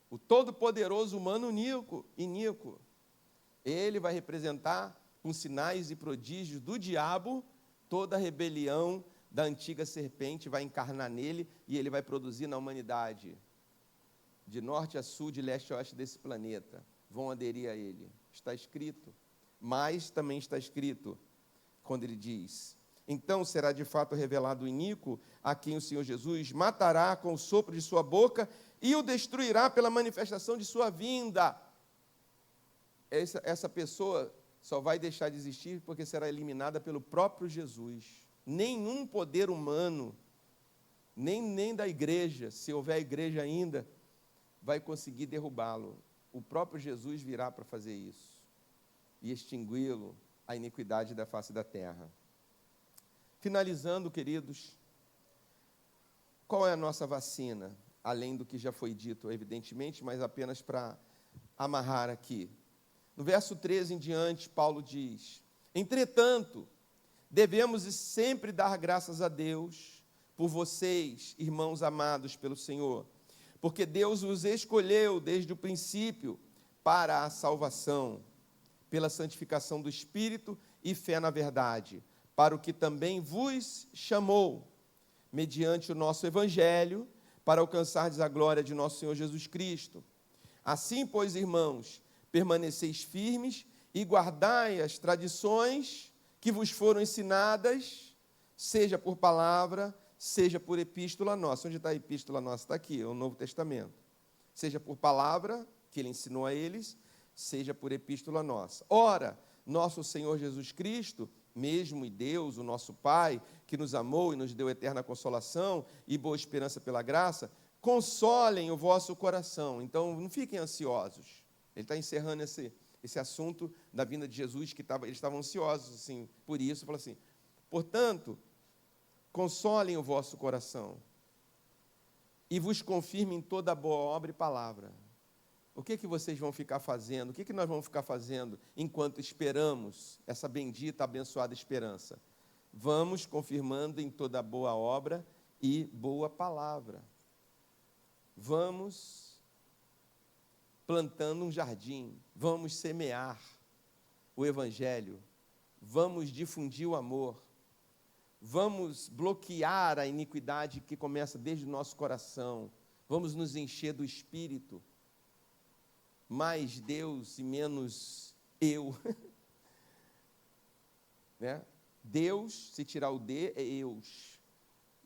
o todo-poderoso humano iníquo. Ele vai representar, com sinais e prodígios do diabo, toda a rebelião da antiga serpente vai encarnar nele e ele vai produzir na humanidade, de norte a sul, de leste a oeste desse planeta, vão aderir a ele. Está escrito. Mas também está escrito, quando ele diz: então será de fato revelado o iníquo, a quem o Senhor Jesus matará com o sopro de sua boca e o destruirá pela manifestação de sua vinda. Essa pessoa só vai deixar de existir porque será eliminada pelo próprio Jesus. Nenhum poder humano, nem da igreja, se houver igreja ainda, vai conseguir derrubá-lo. O próprio Jesus virá para fazer isso e extingui-lo, a iniquidade da face da terra. Finalizando, queridos, qual é a nossa vacina? Além do que já foi dito, evidentemente, mas apenas para amarrar aqui. No verso 13 em diante, Paulo diz: entretanto, devemos sempre dar graças a Deus por vocês, irmãos amados pelo Senhor, porque Deus os escolheu desde o princípio para a salvação, pela santificação do Espírito e fé na verdade, para o que também vos chamou, mediante o nosso Evangelho, para alcançardes a glória de nosso Senhor Jesus Cristo. Assim, pois, irmãos, permaneceis firmes e guardai as tradições que vos foram ensinadas, seja por palavra, seja por epístola nossa. Onde está a epístola nossa? Está aqui, é o Novo Testamento. Seja por palavra, que ele ensinou a eles, seja por epístola nossa. Ora, nosso Senhor Jesus Cristo, mesmo e Deus, o nosso Pai, que nos amou e nos deu eterna consolação e boa esperança pela graça, consolem o vosso coração. Então, não fiquem ansiosos. Ele está encerrando esse assunto da vinda de Jesus, que eles estavam ansiosos, assim, por isso, fala assim: portanto, consolem o vosso coração e vos confirmem toda boa obra e palavra. O que vocês vão ficar fazendo? O que nós vamos ficar fazendo enquanto esperamos essa bendita, abençoada esperança? Vamos confirmando em toda boa obra e boa palavra. Vamos plantando um jardim, vamos semear o Evangelho, vamos difundir o amor, vamos bloquear a iniquidade que começa desde o nosso coração, vamos nos encher do Espírito. Mais Deus e menos eu. Né? Deus, se tirar o D, é eus.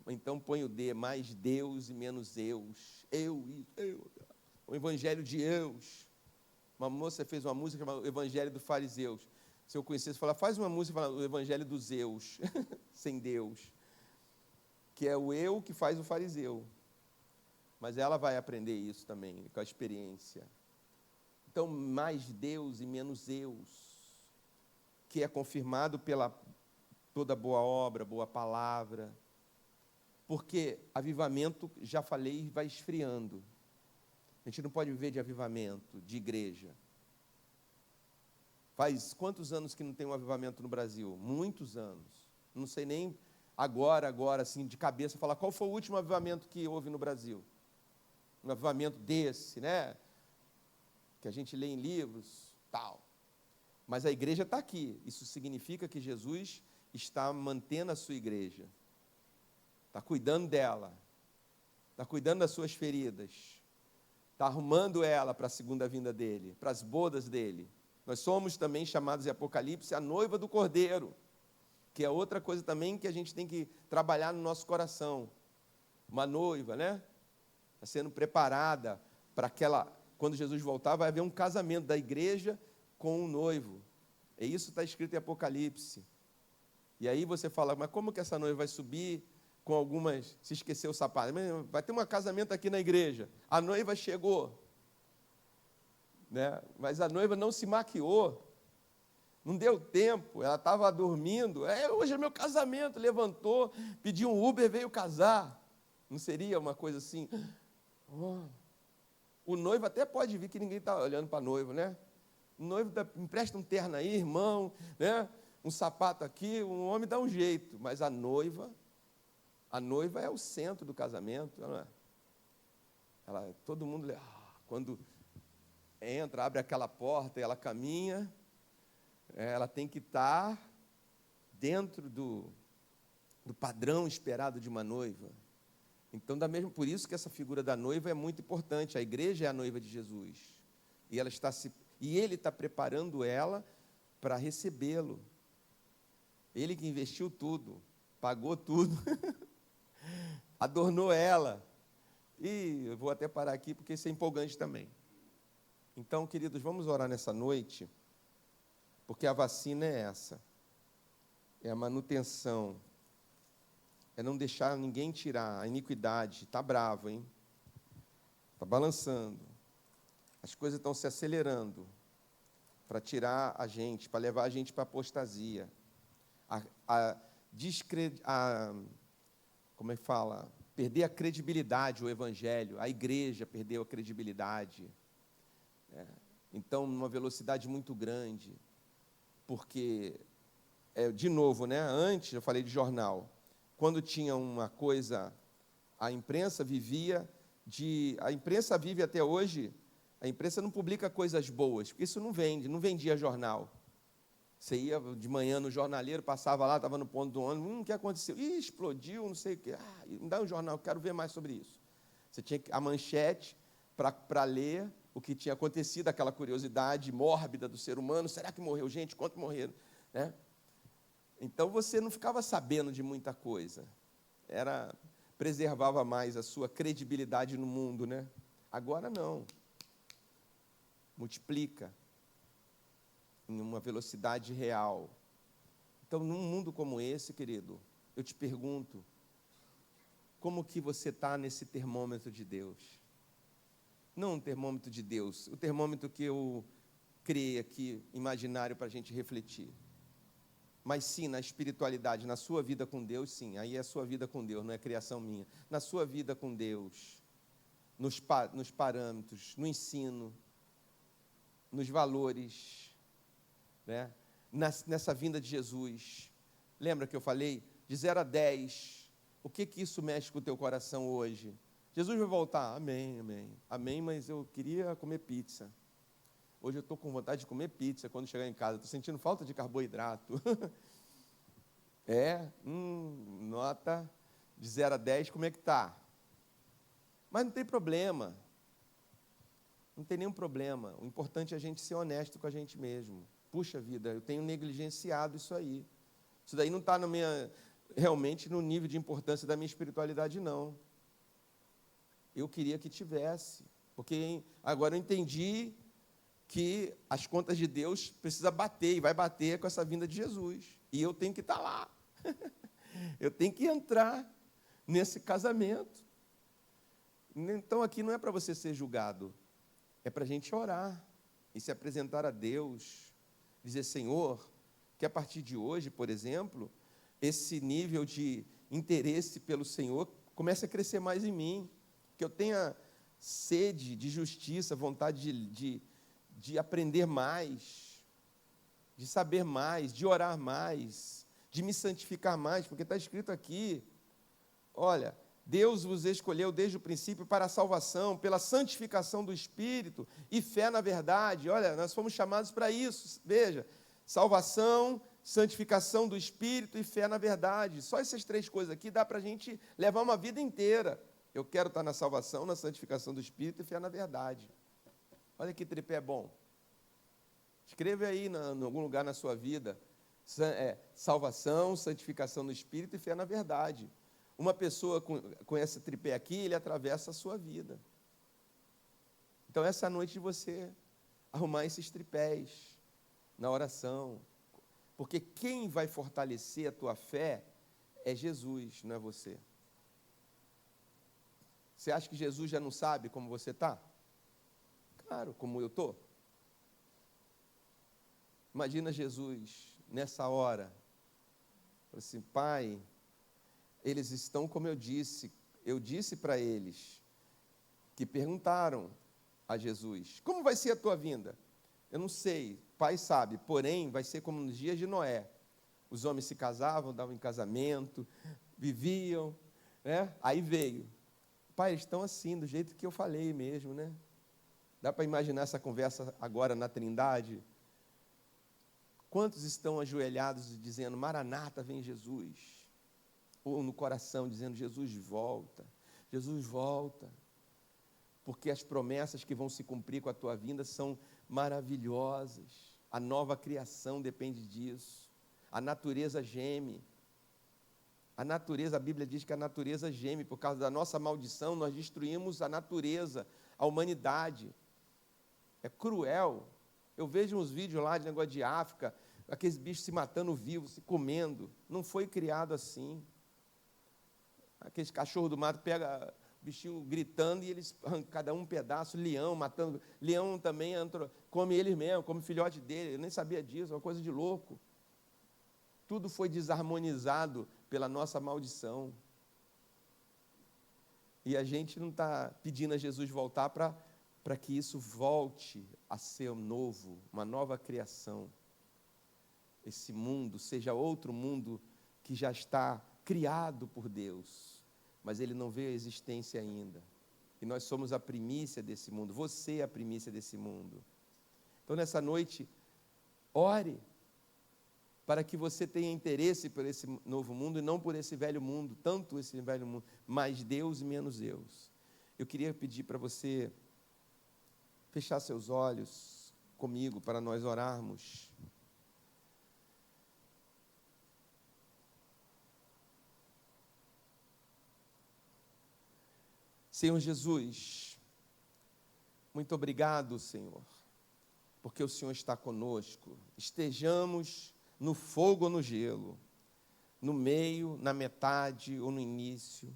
Então põe o D, mais Deus e menos eus. Eu. O evangelho de eus. Uma moça fez uma música chamada Evangelho do Fariseus. Se eu conhecesse, falar, faz uma música falando o Evangelho dos eus, sem Deus. Que é o eu que faz o fariseu. Mas ela vai aprender isso também, com a experiência. Então, mais Deus e menos eus, que é confirmado pela toda boa obra, boa palavra, porque avivamento, já falei, vai esfriando. A gente não pode viver de avivamento, de igreja. Faz quantos anos que não tem um avivamento no Brasil? Muitos anos. Não sei nem agora, assim, de cabeça, falar qual foi o último avivamento que houve no Brasil. Um avivamento desse, né? Que a gente lê em livros, tal. Mas a igreja está aqui. Isso significa que Jesus está mantendo a sua igreja. Está cuidando dela. Está cuidando das suas feridas. Está arrumando ela para a segunda vinda dele, para as bodas dele. Nós somos também chamados em Apocalipse a noiva do Cordeiro, que é outra coisa também que a gente tem que trabalhar no nosso coração. Uma noiva, né? Está sendo preparada para aquela... Quando Jesus voltar, vai haver um casamento da igreja com o noivo. E isso está escrito em Apocalipse. E aí você fala, mas como que essa noiva vai subir com algumas... Se esqueceu o sapato. Vai ter um casamento aqui na igreja. A noiva chegou. Né? Mas a noiva não se maquiou. Não deu tempo. Ela estava dormindo. Hoje é meu casamento. Levantou, pediu um Uber, veio casar. Não seria uma coisa assim? Oh. O noivo até pode vir que ninguém está olhando para a noiva, né? O noivo empresta um terno aí, irmão, né? Um sapato aqui, um homem dá um jeito. Mas a noiva é o centro do casamento, não é? Todo mundo, quando entra, abre aquela porta e ela caminha, ela tem que estar dentro do padrão esperado de uma noiva. Então, por isso que essa figura da noiva é muito importante. A igreja é a noiva de Jesus. E ele está preparando ela para recebê-lo. Ele que investiu tudo, pagou tudo, adornou ela. E eu vou até parar aqui, porque isso é empolgante também. Então, queridos, vamos orar nessa noite, porque a vacina é essa. É a manutenção. É não deixar ninguém tirar. A iniquidade está bravo, hein? Está balançando. As coisas estão se acelerando para tirar a gente, para levar a gente para a apostasia. Como é que fala? Perder a credibilidade, o evangelho. A igreja perdeu a credibilidade. Então, numa velocidade muito grande. Porque, de novo, né? Antes, eu falei de jornal. Quando tinha uma coisa, a imprensa vive até hoje, a imprensa não publica coisas boas, porque isso não vendia jornal. Você ia de manhã no jornaleiro, passava lá, estava no ponto do ônibus, o que aconteceu? Explodiu, não sei o quê. Me dá um jornal, quero ver mais sobre isso. Você tinha a manchete para ler o que tinha acontecido, aquela curiosidade mórbida do ser humano, será que morreu gente? Quantos morreram? Né? Então, você não ficava sabendo de muita coisa. Preservava mais a sua credibilidade no mundo, né? Agora, não. Multiplica em uma velocidade real. Então, num mundo como esse, querido, eu te pergunto, como que você está nesse termômetro de Deus? Não um termômetro de Deus, o termômetro que eu criei aqui, imaginário para a gente refletir. Mas sim, na espiritualidade, na sua vida com Deus, sim. Aí é a sua vida com Deus, não é criação minha. Na sua vida com Deus, nos parâmetros, no ensino, nos valores, né? Nessa vinda de Jesus. Lembra que eu falei? De 0 a 10, o que isso mexe com o teu coração hoje? Jesus vai voltar? Amém, amém. Amém, mas eu queria comer pizza. Hoje eu estou com vontade de comer pizza quando chegar em casa. Estou sentindo falta de carboidrato. Nota de 0 a 10, como é que está? Mas não tem problema. Não tem nenhum problema. O importante é a gente ser honesto com a gente mesmo. Puxa vida, eu tenho negligenciado isso aí. Isso daí não está realmente no nível de importância da minha espiritualidade, não. Eu queria que tivesse. Porque agora eu entendi que as contas de Deus precisam bater, e vai bater com essa vinda de Jesus. E eu tenho que estar lá. Eu tenho que entrar nesse casamento. Então, aqui não é para você ser julgado, é para a gente orar e se apresentar a Deus, dizer, Senhor, que a partir de hoje, por exemplo, esse nível de interesse pelo Senhor comece a crescer mais em mim, que eu tenha sede de justiça, vontade de aprender mais, de saber mais, de orar mais, de me santificar mais, porque está escrito aqui, olha, Deus vos escolheu desde o princípio para a salvação, pela santificação do Espírito e fé na verdade. Olha, nós fomos chamados para isso, veja, salvação, santificação do Espírito e fé na verdade. Só essas três coisas aqui dá para a gente levar uma vida inteira. Eu quero estar na salvação, na santificação do Espírito e fé na verdade. Olha que tripé bom. Escreve aí em algum lugar na sua vida, salvação, santificação do Espírito e fé na verdade. Uma pessoa com esse tripé aqui, ele atravessa a sua vida. Então, essa é a noite de você arrumar esses tripés na oração. Porque quem vai fortalecer a tua fé é Jesus, não é você. Você acha que Jesus já não sabe como você está? Claro, como eu estou. Imagina Jesus, nessa hora, assim, Pai, eles estão como eu disse para eles, que perguntaram a Jesus, como vai ser a tua vinda? Eu não sei, Pai sabe, porém, vai ser como nos dias de Noé. Os homens se casavam, davam em casamento, viviam, né? Aí veio. Pai, eles estão assim, do jeito que eu falei mesmo, né? Dá para imaginar essa conversa agora na Trindade? Quantos estão ajoelhados e dizendo, Maranata, vem Jesus? Ou no coração dizendo, Jesus volta, Jesus volta. Porque as promessas que vão se cumprir com a tua vinda são maravilhosas. A nova criação depende disso. A natureza geme. A Bíblia diz que a natureza geme, por causa da nossa maldição, nós destruímos a natureza, a humanidade. É cruel. Eu vejo uns vídeos lá de negócio de África, aqueles bichos se matando vivos, se comendo. Não foi criado assim. Aqueles cachorros do mato pegam o bichinho gritando e eles arrancam cada um pedaço, leão matando. Leão também come eles mesmo, come filhote dele. Eu nem sabia disso, é uma coisa de louco. Tudo foi desarmonizado pela nossa maldição. E a gente não está pedindo a Jesus voltar para que isso volte a ser um novo, uma nova criação. Esse mundo seja outro mundo que já está criado por Deus, mas ele não veio à existência ainda. E nós somos a primícia desse mundo, você é a primícia desse mundo. Então, nessa noite, ore para que você tenha interesse por esse novo mundo e não por esse velho mundo, tanto esse velho mundo, mais Deus e menos Deus. Eu queria pedir para você fechar seus olhos comigo para nós orarmos. Senhor Jesus, muito obrigado, Senhor, porque o Senhor está conosco. Estejamos no fogo ou no gelo, no meio, na metade ou no início,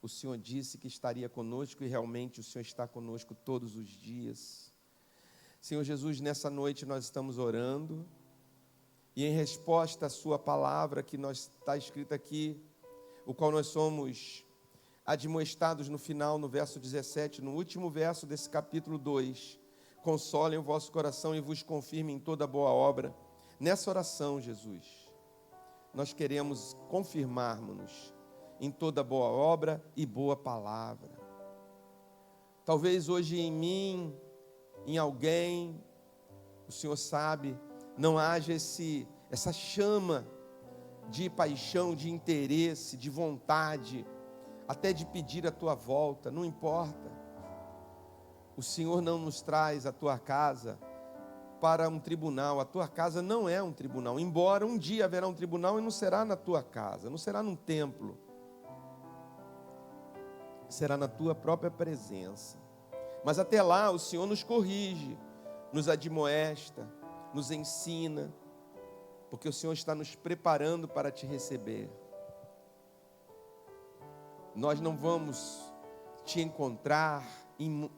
o Senhor disse que estaria conosco e realmente o Senhor está conosco todos os dias. Senhor Jesus, nessa noite nós estamos orando e em resposta à sua palavra que está escrita aqui, o qual nós somos admoestados no final, no verso 17, no último verso desse capítulo 2, consolem o vosso coração e vos confirmem em toda boa obra. Nessa oração, Jesus, nós queremos confirmarmos-nos em toda boa obra e boa palavra. Talvez hoje em mim, em alguém, o Senhor sabe, não haja essa chama de paixão, de interesse, de vontade, até de pedir a tua volta, não importa. O Senhor não nos traz a tua casa para um tribunal, a tua casa não é um tribunal, embora um dia haverá um tribunal e não será na tua casa, não será num templo, será na tua própria presença. Mas até lá o Senhor nos corrige, nos admoesta, nos ensina, porque o Senhor está nos preparando para te receber. Nós não vamos te encontrar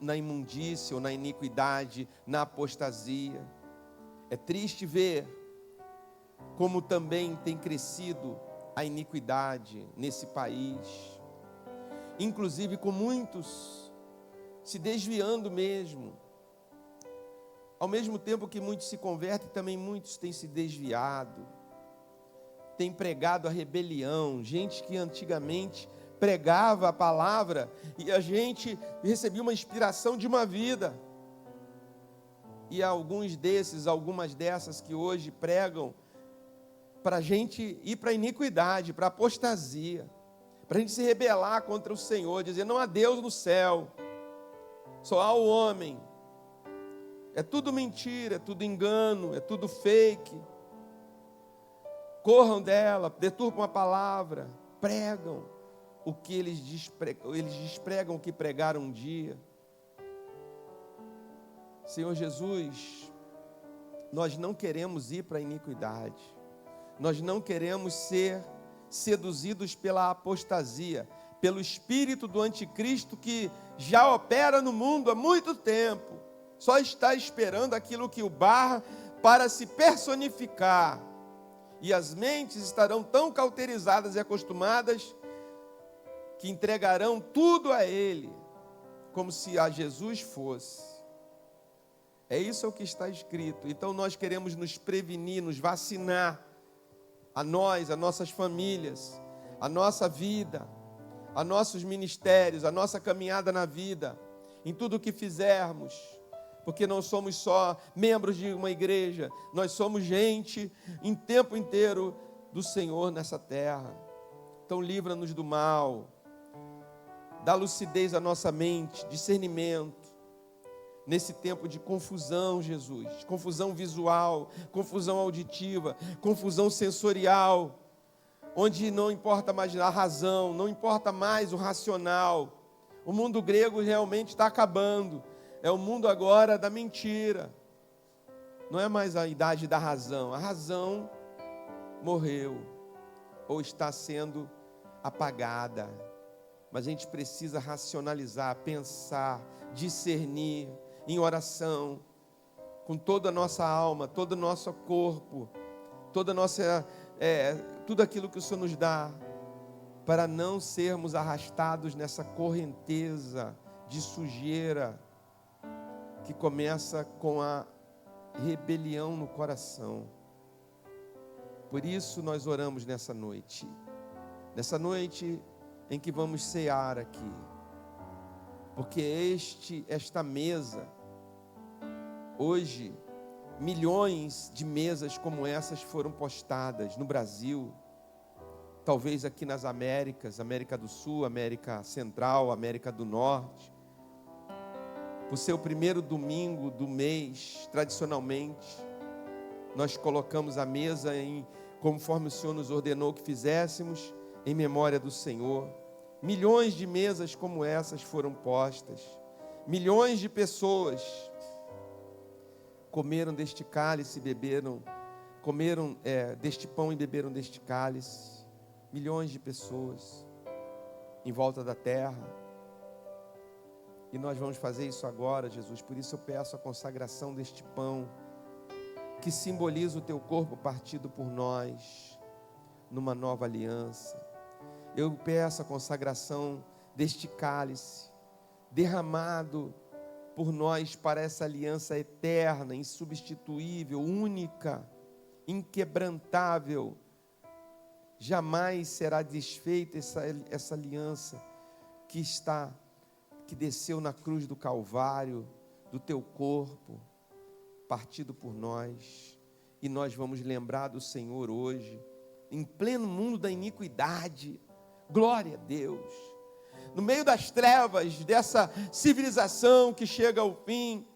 na imundícia ou na iniquidade, na apostasia. É triste ver como também tem crescido a iniquidade nesse país, inclusive com muitos se desviando mesmo. Ao mesmo tempo que muitos se convertem, também muitos têm se desviado, têm pregado a rebelião. Gente que antigamente pregava a palavra e a gente recebia uma inspiração de uma vida. E alguns desses, algumas dessas que hoje pregam para a gente ir para a iniquidade, para a apostasia, para a gente se rebelar contra o Senhor, dizer não há Deus no céu, só há o homem. É tudo mentira, é tudo engano, é tudo fake. Corram dela, deturpam a palavra, pregam o que eles despregam o que pregaram um dia. Senhor Jesus, nós não queremos ir para a iniquidade, nós não queremos ser seduzidos pela apostasia, pelo espírito do anticristo que já opera no mundo há muito tempo, só está esperando aquilo que o barra para se personificar, e as mentes estarão tão cauterizadas e acostumadas que entregarão tudo a ele, como se a Jesus fosse. É isso o que está escrito. Então nós queremos nos prevenir, nos vacinar, a nós, a nossas famílias, a nossa vida, a nossos ministérios, a nossa caminhada na vida, em tudo o que fizermos, porque não somos só membros de uma igreja, nós somos gente em tempo inteiro do Senhor nessa terra. Então livra-nos do mal, dá lucidez à nossa mente, discernimento, nesse tempo de confusão, Jesus, confusão visual, confusão auditiva, confusão sensorial, onde não importa mais a razão, não importa mais o racional. O mundo grego realmente está acabando, é o mundo agora da mentira, não é mais a idade da razão, a razão morreu, ou está sendo apagada, mas a gente precisa racionalizar, pensar, discernir, em oração, com toda a nossa alma, todo o nosso corpo, toda a nossa, tudo aquilo que o Senhor nos dá, para não sermos arrastados nessa correnteza de sujeira, que começa com a rebelião no coração. Por isso nós oramos nessa noite em que vamos cear aqui, porque esta mesa, hoje, milhões de mesas como essas foram postadas no Brasil, talvez aqui nas Américas, América do Sul, América Central, América do Norte. Por ser o primeiro domingo do mês, tradicionalmente, nós colocamos a mesa conforme o Senhor nos ordenou que fizéssemos, em memória do Senhor. Milhões de mesas como essas foram postas, milhões de pessoas comeram deste cálice, comeram deste pão e beberam deste cálice. Milhões de pessoas em volta da terra. E nós vamos fazer isso agora, Jesus. Por isso eu peço a consagração deste pão, que simboliza o teu corpo partido por nós, numa nova aliança. Eu peço a consagração deste cálice, derramado por nós para essa aliança eterna, insubstituível, única, inquebrantável. Jamais será desfeita essa aliança que desceu na cruz do Calvário, do teu corpo, partido por nós. E nós vamos lembrar do Senhor hoje, em pleno mundo da iniquidade. Glória a Deus. No meio das trevas dessa civilização que chega ao fim,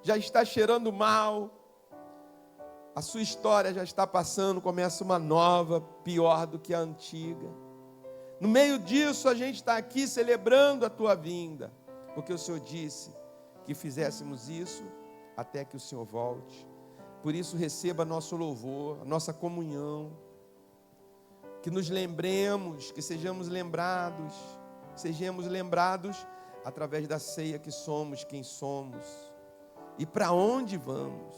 já está cheirando mal, a sua história já está passando, começa uma nova, pior do que a antiga. No meio disso, a gente está aqui celebrando a tua vinda, porque o Senhor disse que fizéssemos isso até que o Senhor volte. Por isso, receba nosso louvor, a nossa comunhão, que nos lembremos, que sejamos lembrados através da ceia que somos, quem somos e para onde vamos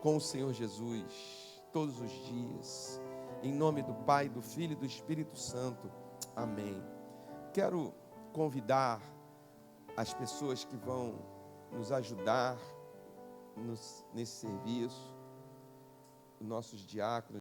com o Senhor Jesus todos os dias. Em nome do Pai, do Filho e do Espírito Santo. Amém. Quero convidar as pessoas que vão nos ajudar nesse serviço, nossos diáconos,